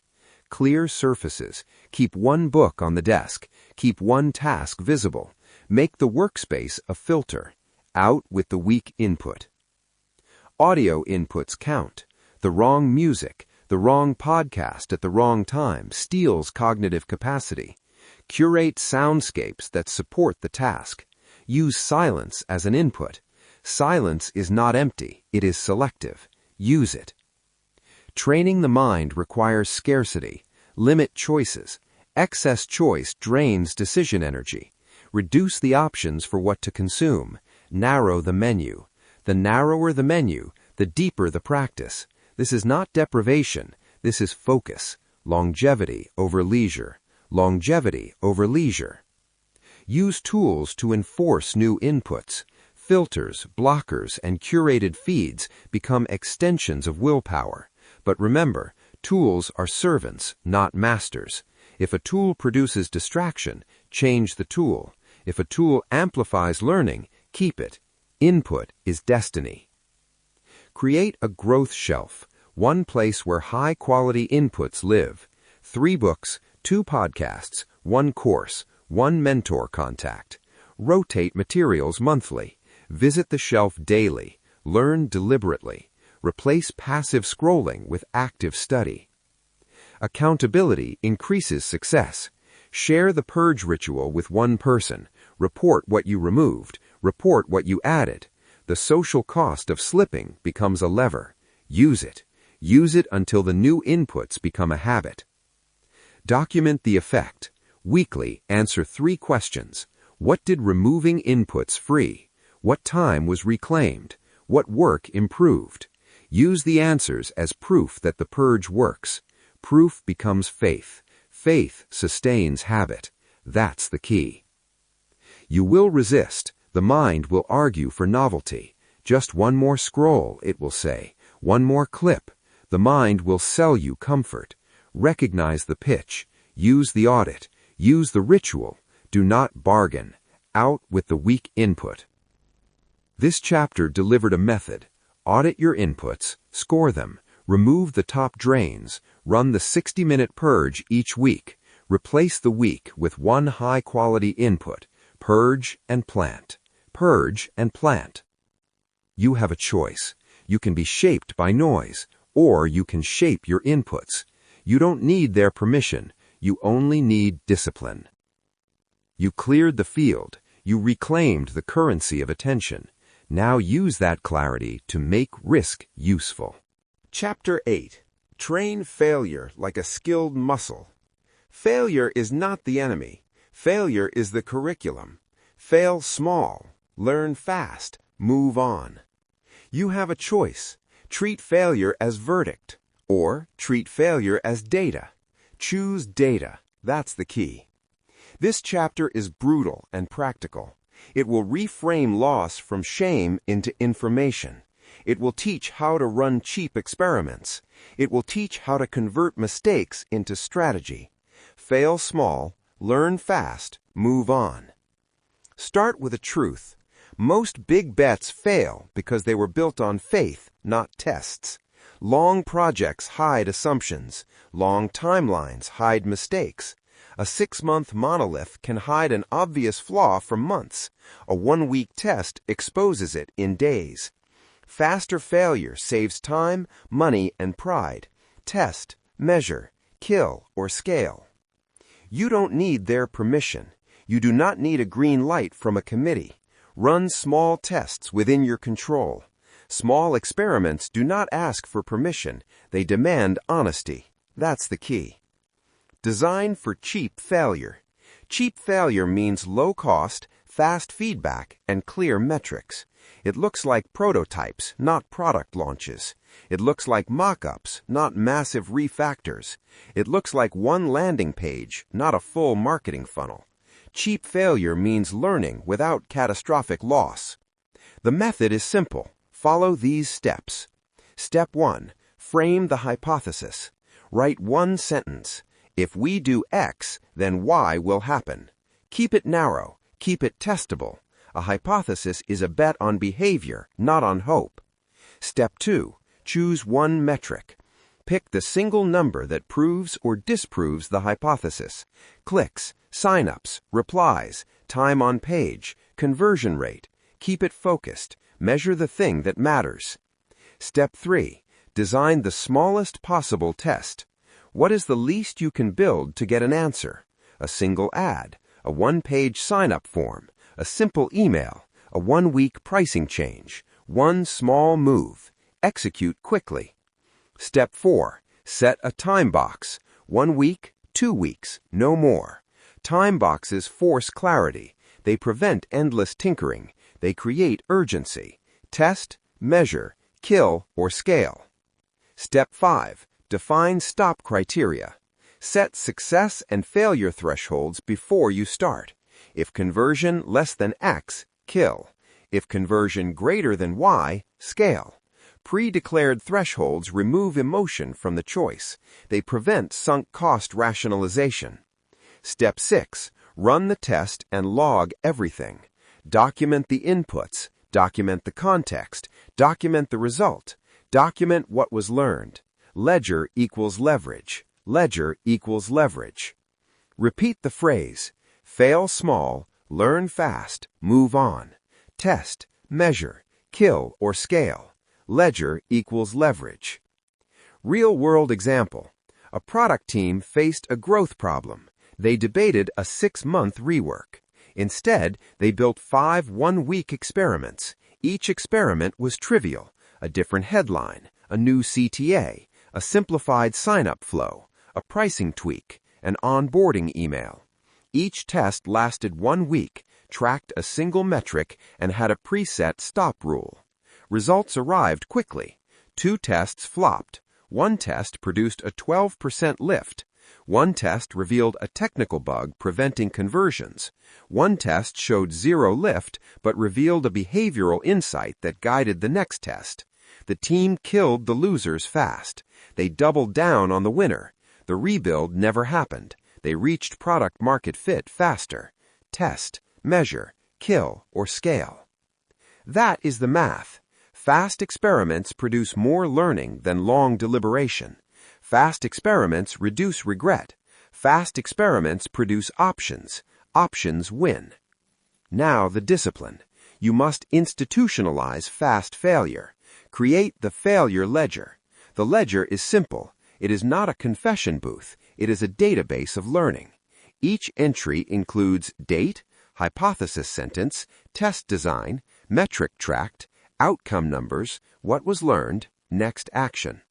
Clear surfaces. Keep one book on the desk. Keep one task visible. Make the workspace a filter. Out with the weak input. Audio inputs count. The wrong music, the wrong podcast at the wrong time steals cognitive capacity. Curate soundscapes that support the task. Use silence as an input. Silence is not empty, it is selective. Use it. Training the mind requires scarcity. Limit choices. Excess choice drains decision energy. Reduce the options for what to consume. Narrow the menu. The narrower the menu, the deeper the practice. This is not deprivation. This is focus. Longevity over leisure. Longevity over leisure. Use tools to enforce new inputs. Filters, blockers, and curated feeds become extensions of willpower. But remember, tools are servants, not masters. If a tool produces distraction, change the tool. If a tool amplifies learning, keep it. Input is destiny. Create a growth shelf, one place where high-quality inputs live. 3 books, 2 podcasts, 1 course, 1 mentor contact. Rotate materials monthly. Visit the shelf daily. Learn deliberately. Replace passive scrolling with active study. Accountability increases success. Share the purge ritual with one person. Report what you removed. Report what you added. The social cost of slipping becomes a lever. Use it. Use it until the new inputs become a habit. Document the effect. Weekly, answer 3 questions. What did removing inputs free? What time was reclaimed? What work improved? Use the answers as proof that the purge works. Proof becomes faith. Faith sustains habit. That's the key. You will resist. The mind will argue for novelty. Just one more scroll, it will say. One more clip. The mind will sell you comfort. Recognize the pitch. Use the audit. Use the ritual. Do not bargain. Out with the weak input. This chapter delivered a method. Audit your inputs, score them, remove the top drains, run the 60-minute purge each week, replace the weak with one high-quality input, purge and plant, purge and plant. You have a choice. You can be shaped by noise, or you can shape your inputs. You don't need their permission. You only need discipline. You cleared the field. You reclaimed the currency of attention. Now use that clarity to make risk useful. Chapter 8. Train failure like a skilled muscle. Failure is not the enemy. Failure is the curriculum. Fail small. Learn fast. Move on. You have a choice. Treat failure as verdict, or treat failure as data. Choose data. That's the key. This chapter is brutal and practical. It will reframe loss from shame into information. It will teach how to run cheap experiments. It will teach how to convert mistakes into strategy. Fail small, learn fast, move on. Start with a truth. Most big bets fail because they were built on faith, not tests. Long projects hide assumptions. Long timelines hide mistakes. A 6-month monolith can hide an obvious flaw for months. A 1-week test exposes it in days. Faster failure saves time, money, and pride. Test, measure, kill, or scale. You don't need their permission. You do not need a green light from a committee. Run small tests within your control. Small experiments do not ask for permission. They demand honesty. That's the key. Design for cheap failure. Cheap failure means low cost, fast feedback, and clear metrics. It looks like prototypes, not product launches. It looks like mock-ups, not massive refactors. It looks like one landing page, not a full marketing funnel. Cheap failure means learning without catastrophic loss. The method is simple. Follow these steps. Step 1. Frame the hypothesis. Write one sentence. If we do X, then Y will happen. Keep it narrow. Keep it testable. A hypothesis is a bet on behavior, not on hope. Step 2. Choose one metric. Pick the single number that proves or disproves the hypothesis. Clicks, sign-ups, replies, time on page, conversion rate. Keep it focused. Measure the thing that matters. Step 3. Design the smallest possible test. What is the least you can build to get an answer? A single ad, a 1-page sign-up form, a simple email, a 1-week pricing change, one small move. Execute quickly. Step 4. Set a time box. 1 week, 2 weeks, no more. Time boxes force clarity. They prevent endless tinkering. They create urgency. Test, measure, kill, or scale. Step 5. Define stop criteria. Set success and failure thresholds before you start. If conversion less than X, kill. If conversion greater than Y, scale. Pre-declared thresholds remove emotion from the choice. They prevent sunk cost rationalization. Step 6. Run the test and log everything. Document the inputs. Document the context. Document the result. Document what was learned. Ledger equals leverage. Ledger equals leverage. Repeat the phrase. Fail small, learn fast, move on. Test, measure, kill, or scale. Ledger equals leverage. Real-world example. A product team faced a growth problem. They debated a 6-month rework. Instead, they built 5 one-week experiments. Each experiment was trivial. A different headline, a new CTA, a simplified sign-up flow, a pricing tweak, an onboarding email. Each test lasted 1 week, tracked a single metric, and had a preset stop rule. Results arrived quickly. 2 tests flopped. 1 test produced a 12% lift. 1 test revealed a technical bug preventing conversions. 1 test showed 0 lift but revealed a behavioral insight that guided the next test. The team killed the losers fast. They doubled down on the winner. The rebuild never happened. They reached product market fit faster. Test, measure, kill, or scale. That is the math. Fast experiments produce more learning than long deliberation. Fast experiments reduce regret. Fast experiments produce options. Options win. Now the discipline. You must institutionalize fast failure. Create the failure ledger. The ledger is simple. It is not a confession booth. It is a database of learning. Each entry includes date, hypothesis sentence, test design, metric tracked, outcome numbers, what was learned, next action.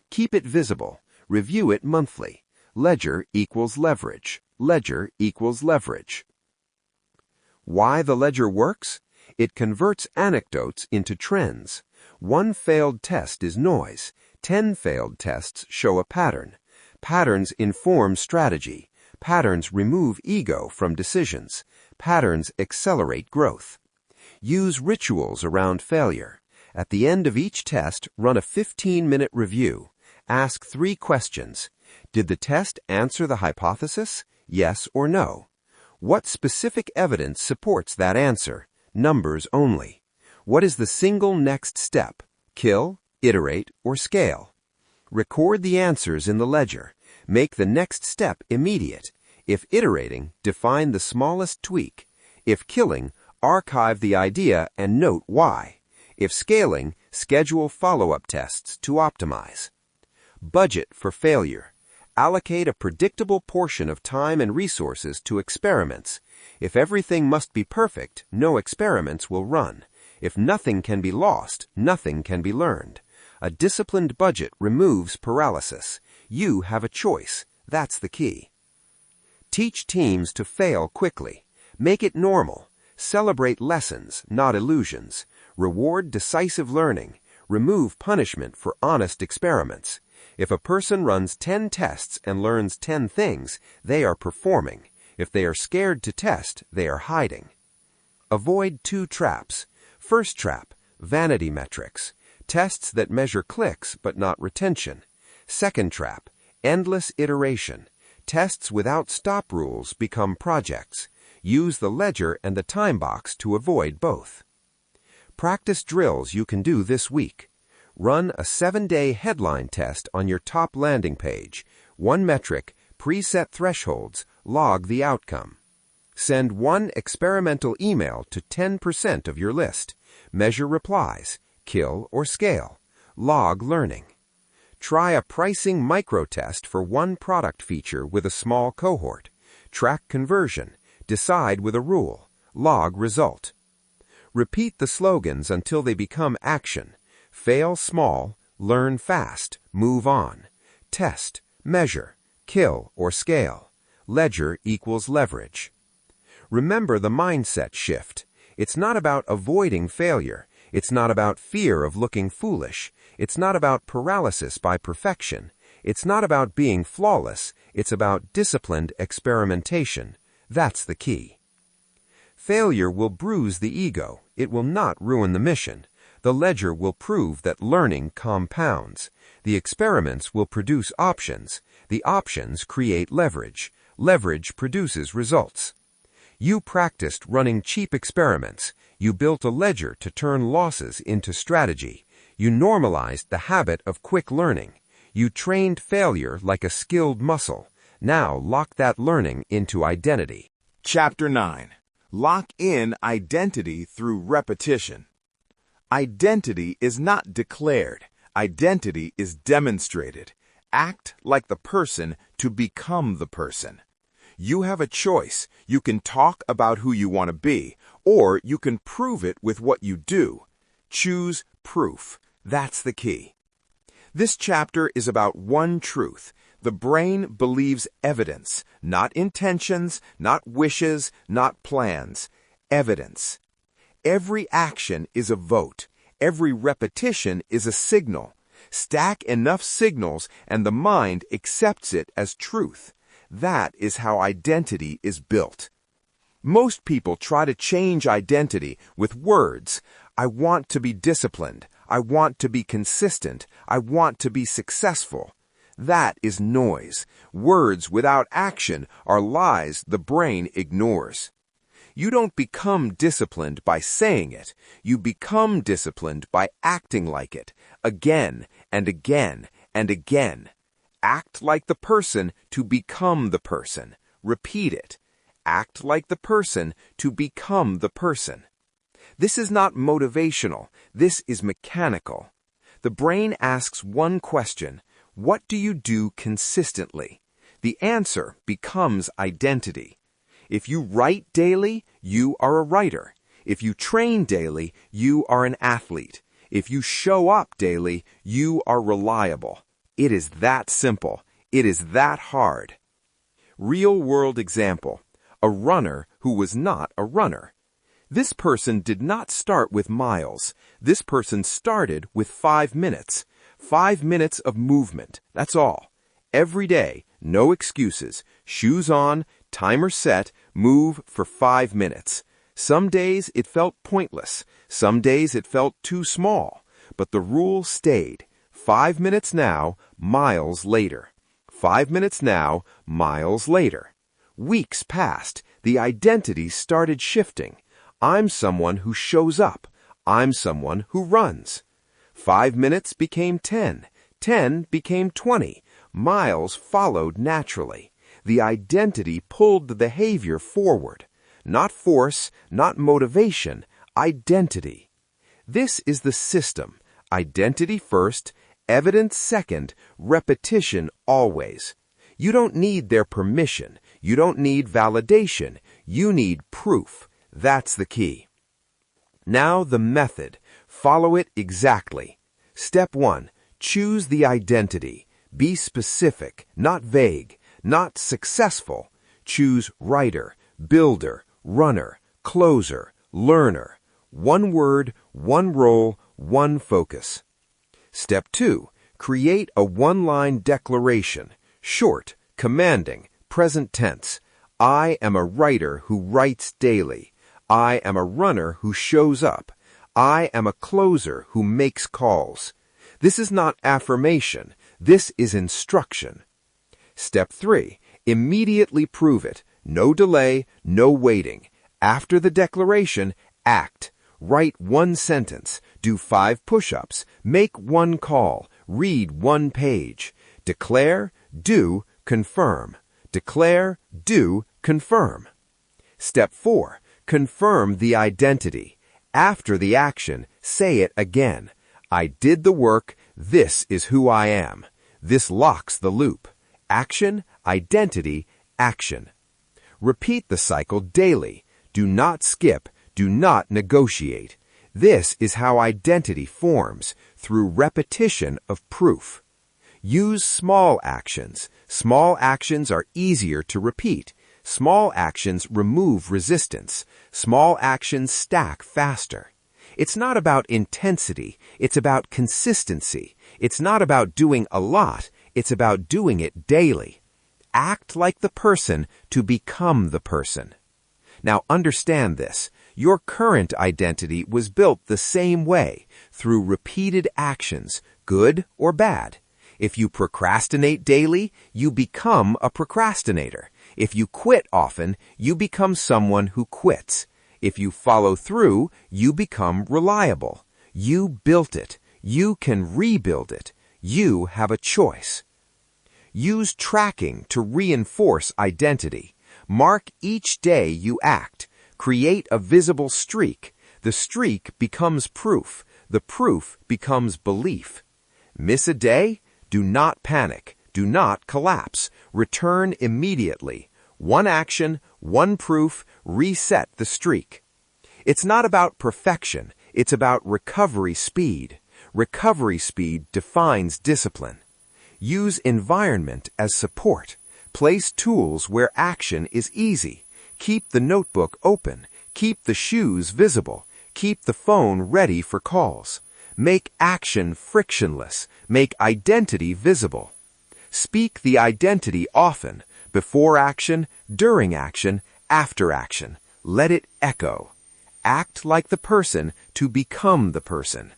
Keep it visible. Review it monthly. Ledger equals leverage. Ledger equals leverage. Why the ledger works? It converts anecdotes into trends. 1 failed test is noise. 10 failed tests show a pattern. Patterns inform strategy. Patterns remove ego from decisions. Patterns accelerate growth. Use rituals around failure. At the end of each test, run a 15-minute review. Ask 3 questions. Did the test answer the hypothesis? Yes or no? What specific evidence supports that answer? Numbers only. What is the single next step? Kill, iterate, or scale? Record the answers in the ledger. Make the next step immediate. If iterating, define the smallest tweak. If killing, archive the idea and note why. If scaling, schedule follow-up tests to optimize. Budget for failure. Allocate a predictable portion of time and resources to experiments. If everything must be perfect, no experiments will run. If nothing can be lost, nothing can be learned. A disciplined budget removes paralysis. You have a choice. That's the key. Teach teams to fail quickly. Make it normal. Celebrate lessons, not illusions. Reward decisive learning. Remove punishment for honest experiments. If a person runs 10 tests and learns 10 things, they are performing. If they are scared to test, they are hiding. Avoid 2 traps. First trap, vanity metrics. Tests that measure clicks but not retention. Second trap, endless iteration. Tests without stop rules become projects. Use the ledger and the time box to avoid both. Practice drills you can do this week. Run a 7-day headline test on your top landing page. 1 metric, preset thresholds, log the outcome. Send 1 experimental email to 10% of your list. Measure replies, kill or scale. Log learning. Try a pricing micro-test for 1 product feature with a small cohort. Track conversion. Decide with a rule. Log result. Repeat the slogans until they become action. Fail small, learn fast, move on. Test, measure, kill or scale. Ledger equals leverage. Remember the mindset shift. It's not about avoiding failure. It's not about fear of looking foolish. It's not about paralysis by perfection. It's not about being flawless. It's about disciplined experimentation. That's the key. Failure will bruise the ego. It will not ruin the mission. The ledger will prove that learning compounds. The experiments will produce options. The options create leverage. Leverage produces results. You practiced running cheap experiments. You built a ledger to turn losses into strategy. You normalized the habit of quick learning. You trained failure like a skilled muscle. Now lock that learning into identity. Chapter 9. Lock in identity through repetition. Identity is not declared. Identity is demonstrated. Act like the person to become the person. You have a choice. You can talk about who you want to be, or you can prove it with what you do. Choose proof. That's the key. This chapter is about one truth. The brain believes evidence, not intentions, not wishes, not plans. Evidence. Every action is a vote. Every repetition is a signal. Stack enough signals and the mind accepts it as truth. That is how identity is built. Most people try to change identity with words. I want to be disciplined. I want to be consistent. I want to be successful. That is noise. Words without action are lies the brain ignores. You don't become disciplined by saying it. You become disciplined by acting like it, again and again and again. Act like the person to become the person. Repeat it. Act like the person to become the person. This is not motivational. This is mechanical. The brain asks one question: what do you do consistently? The answer becomes identity. If you write daily, you are a writer. If you train daily, you are an athlete. If you show up daily, you are reliable. It is that simple. It is that hard. Real-world example: a runner who was not a runner. This person did not start with miles. This person started with 5 minutes. 5 minutes of movement, that's all. Every day, no excuses. Shoes on, timer set, move for 5 minutes. Some days it felt pointless. Some days it felt too small. But the rule stayed. 5 minutes now, miles later. 5 minutes now, miles later. Weeks passed. The identity started shifting. I'm someone who shows up. I'm someone who runs. 5 minutes became 10. 10 became 20. Miles followed naturally. The identity pulled the behavior forward. Not force, not motivation, identity. This is the system. Identity first, evidence second, repetition always. You don't need their permission. You don't need validation. You need proof. That's the key. Now the method. Follow it exactly. Step 1. Choose the identity. Be specific, not vague, not successful. Choose writer, builder, runner, closer, learner. One word, one role, one focus. Step 2. Create a one-line declaration. Short, commanding, present tense. I am a writer who writes daily. I am a runner who shows up. I am a closer who makes calls. This is not affirmation. This is instruction. Step 3. Immediately prove it. No delay, no waiting. After the declaration, act. Write one sentence. Do 5 push-ups. Make one call. Read one page. Declare, do, confirm. Declare, do, confirm. Step 4. Confirm the identity. After the action, say it again. I did the work. This is who I am. This locks the loop. Action, identity, action. Repeat the cycle daily. Do not skip. Do not negotiate. This is how identity forms, through repetition of proof. Use small actions. Small actions are easier to repeat. Small actions remove resistance. Small actions stack faster. It's not about intensity. It's about consistency. It's not about doing a lot. It's about doing it daily. Act like the person to become the person. Now understand this. Your current identity was built the same way, through repeated actions, good or bad. If you procrastinate daily, you become a procrastinator. If you quit often, you become someone who quits. If you follow through, you become reliable. You built it. You can rebuild it. You have a choice. Use tracking to reinforce identity. Mark each day you act. Create a visible streak. The streak becomes proof. The proof becomes belief. Miss a day? Do not panic. Do not collapse. Return immediately. One action, one proof, reset the streak. It's not about perfection. It's about recovery speed. Recovery speed defines discipline. Use environment as support. Place tools where action is easy. Keep the notebook open. Keep the shoes visible. Keep the phone ready for calls. Make action frictionless. Make identity visible. Speak the identity often, before action, during action, after action. Let it echo. Act like the person to become the person.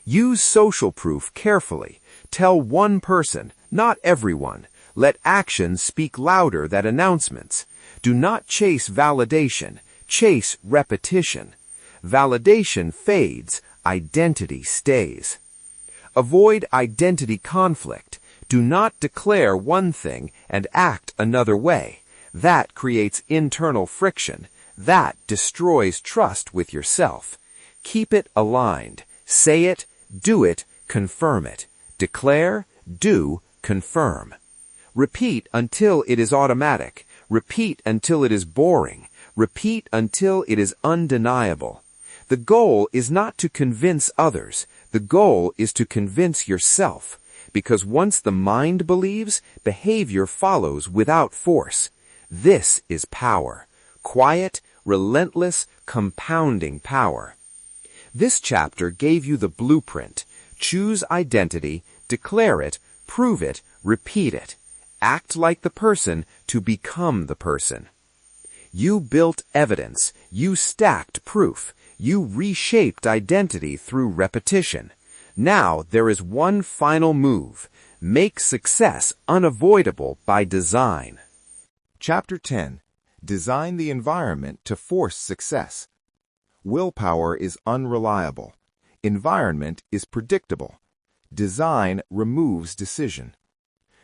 Use social proof carefully. Tell one person, Not everyone. Let actions speak louder than announcements. Do not chase validation. Chase repetition. Validation fades. Identity stays. Avoid identity conflict. Do not declare one thing and act another way. That creates internal friction. That destroys trust with yourself. Keep it aligned. Say it, do it, confirm it. Declare, do, confirm. Repeat until it is automatic. Repeat until it is boring. Repeat until it is undeniable. The goal is not to convince others. The goal is to convince yourself. Because once the mind believes, behavior follows without force. This is power. Quiet, relentless, compounding power. This chapter gave you the blueprint. Choose identity, declare it, prove it, repeat it. Act like the person to become the person. You built evidence. You stacked proof. You reshaped identity through repetition. Now there is one final move. Make success unavoidable by design. Chapter 10. Design the environment to force success. Willpower is unreliable. Environment is predictable. Design removes decision.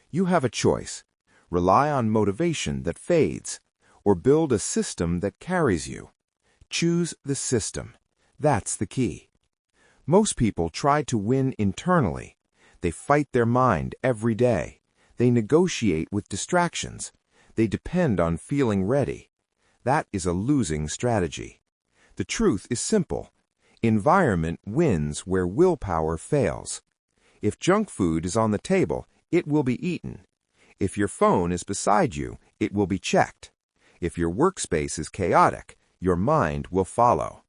You have a choice. Rely on motivation that fades, or build a system that carries you. Choose the system. That's the key. Most people try to win internally. They fight their mind every day. They negotiate with distractions. They depend on feeling ready. That is a losing strategy. The truth is simple. Environment wins where willpower fails. If junk food is on the table, it will be eaten. If your phone is beside you, it will be checked. If your workspace is chaotic, your mind will follow.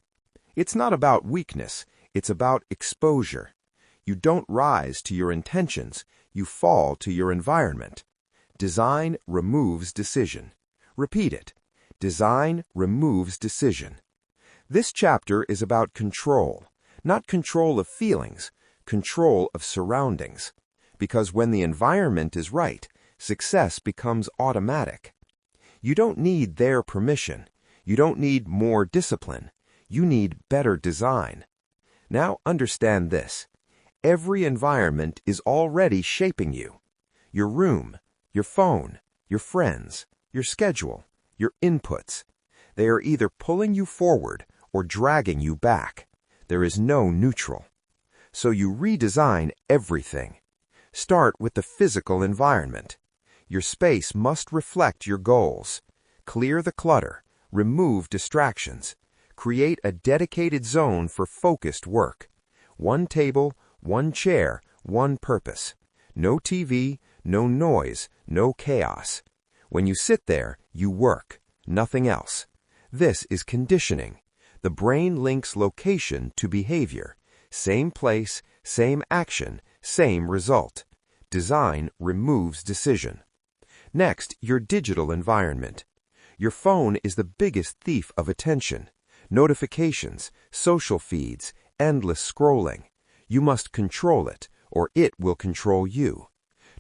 It's not about weakness, it's about exposure. You don't rise to your intentions, you fall to your environment. Design removes decision. Repeat it. Design removes decision. This chapter is about control, not control of feelings, control of surroundings. Because when the environment is right, success becomes automatic. You don't need their permission. You don't need more discipline. You need better design. Now understand this. Every environment is already shaping you. Your room, your phone, your friends, your schedule, your inputs. They are either pulling you forward or dragging you back. There is no neutral. So you redesign everything. Start with the physical environment. Your space must reflect your goals. Clear the clutter. Remove distractions. Create a dedicated zone for focused work. One table, one chair, one purpose. No TV, no noise, no chaos. When you sit there, you work, nothing else. This is conditioning. The brain links location to behavior. Same place, same action, same result. Design removes decision. Next, your digital environment. Your phone is the biggest thief of attention. Notifications, social feeds, endless scrolling. You must control it, or it will control you.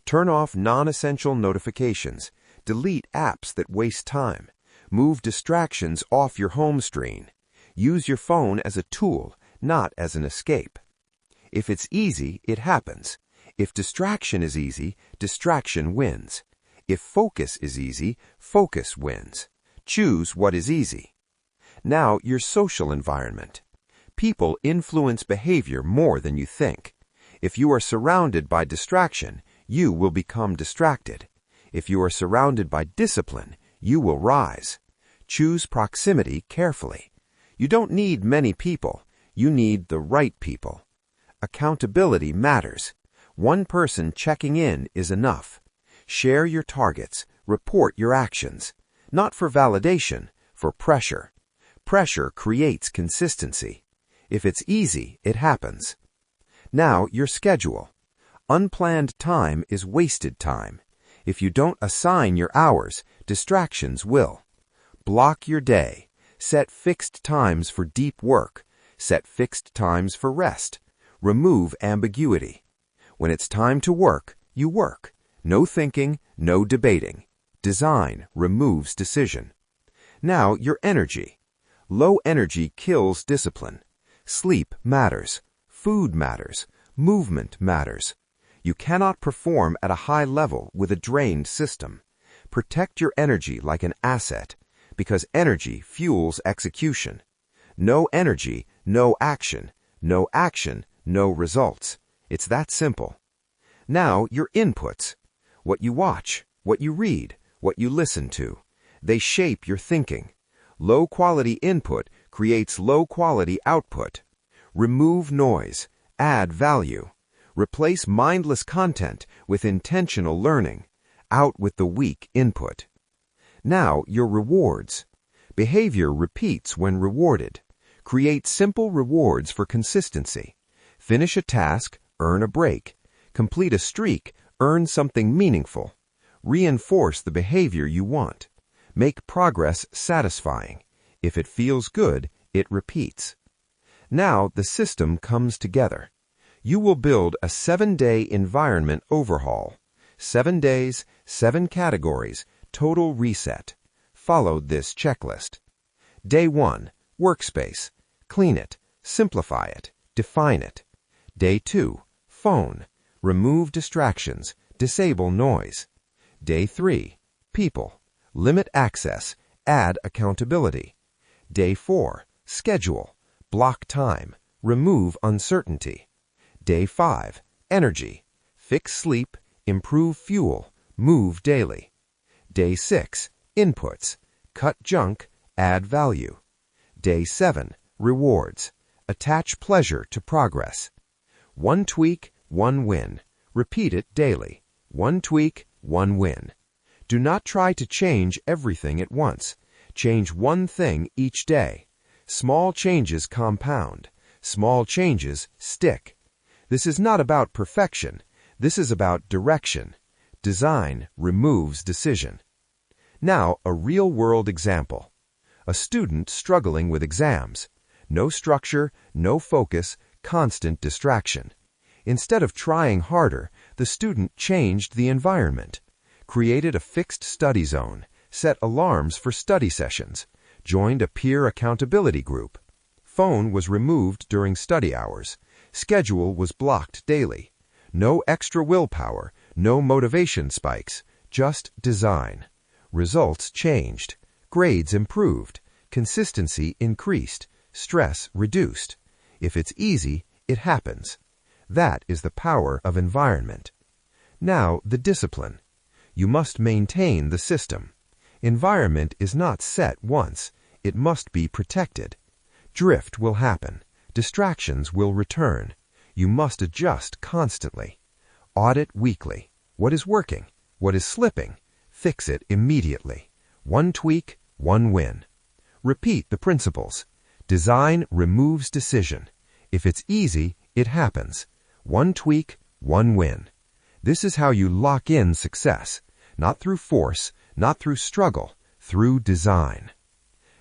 Turn off non-essential notifications. Delete apps that waste time. Move distractions off your home screen. Use your phone as a tool, not as an escape. If it's easy, it happens. If distraction is easy, distraction wins. If focus is easy, focus wins. Choose what is easy. Now, your social environment. People influence behavior more than you think. If you are surrounded by distraction, you will become distracted. If you are surrounded by discipline, you will rise. Choose proximity carefully. You don't need many people. You need the right people. Accountability matters. One person checking in is enough. Share your targets. Report your actions. Not for validation, for pressure. Pressure creates consistency. If it's easy, it happens. Now, your schedule. Unplanned time is wasted time. If you don't assign your hours, distractions will. Block your day. Set fixed times for deep work. Set fixed times for rest. Remove ambiguity. When it's time to work, you work. No thinking, no debating. Design removes decision. Now, your energy. Low energy kills discipline. Sleep matters. Food matters. Movement matters. You cannot perform at a high level with a drained system. Protect your energy like an asset, because energy fuels execution. No energy, no action. No action, no results. It's that simple. Now, your inputs. What you watch, what you read, what you listen to. They shape your thinking. Low-quality input creates low-quality output. Remove noise. Add value. Replace mindless content with intentional learning. Out with the weak input. Now, your rewards. Behavior repeats when rewarded. Create simple rewards for consistency. Finish a task, earn a break. Complete a streak, earn something meaningful. Reinforce the behavior you want. Make progress satisfying. If it feels good, it repeats. Now the system comes together. You will build a 7-day environment overhaul. 7 days, 7 categories, total reset. Follow this checklist. Day 1, workspace. Clean it, simplify it, define it. Day 2, phone. Remove distractions, disable noise. Day 3, people. Limit access, add accountability. Day 4, schedule. Block time, remove uncertainty. Day 5, energy. Fix sleep, improve fuel, move daily. Day 6, inputs. Cut junk, add value. Day 7, rewards. Attach pleasure to progress. 1 tweak, 1 win. Repeat it daily. 1 tweak, 1 win. Do not try to change everything at once. Change one thing each day. Small changes compound. Small changes stick. This is not about perfection. This is about direction. Design removes decision. Now, a real-world example. A student struggling with exams. No structure, no focus, constant distraction. Instead of trying harder, the student changed the environment. Created a fixed study zone, set alarms for study sessions, joined a peer accountability group. Phone was removed during study hours. Schedule was blocked daily. No extra willpower, no motivation spikes, just design. Results changed. Grades improved. Consistency increased. Stress reduced. If it's easy, it happens. That is the power of environment. Now, the discipline. You must maintain the system. Environment is not set once. It must be protected. Drift will happen. Distractions will return. You must adjust constantly. Audit weekly. What is working? What is slipping? Fix it immediately. 1 tweak, 1 win. Repeat the principles. Design removes decision. If it's easy, it happens. 1 tweak, 1 win. This is how you lock in success. Not through force, not through struggle, through design.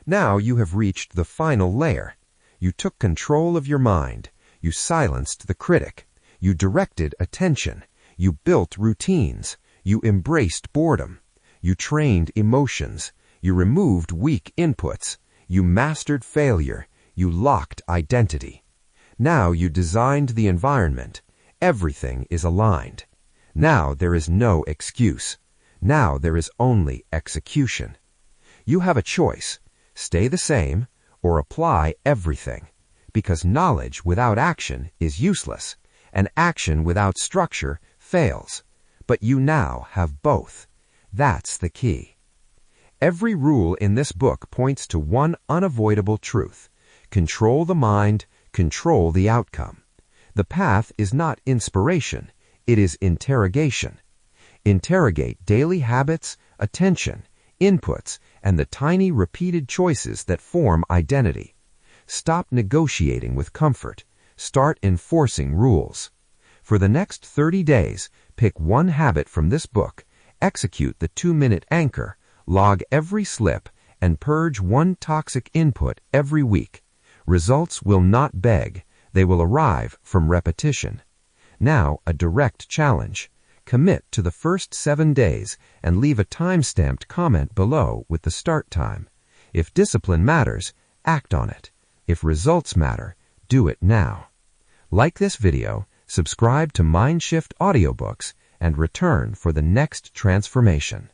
Now you have reached the final layer. You took control of your mind. You silenced the critic. You directed attention. You built routines. You embraced boredom. You trained emotions. You removed weak inputs. You mastered failure. You locked identity. Now you designed the environment. Everything is aligned. Now there is no excuse. Now there is only execution. You have a choice. Stay the same or apply everything. Because knowledge without action is useless, and action without structure fails. But you now have both. That's the key. Every rule in this book points to one unavoidable truth. Control the mind, control the outcome. The path is not inspiration, it is interrogation. Interrogate daily habits, attention, inputs, and the tiny repeated choices that form identity. Stop negotiating with comfort. Start enforcing rules. For the next 30 days, pick one habit from this book, execute the 2-minute anchor, log every slip, and purge one toxic input every week. Results will not beg. They will arrive from repetition. Now, a direct challenge. commit to the first 7 days and leave a time-stamped comment below with the start time. If discipline matters, act on it. If results matter, do it now. Like this video, subscribe to MindShift audiobooks, and return for the next transformation.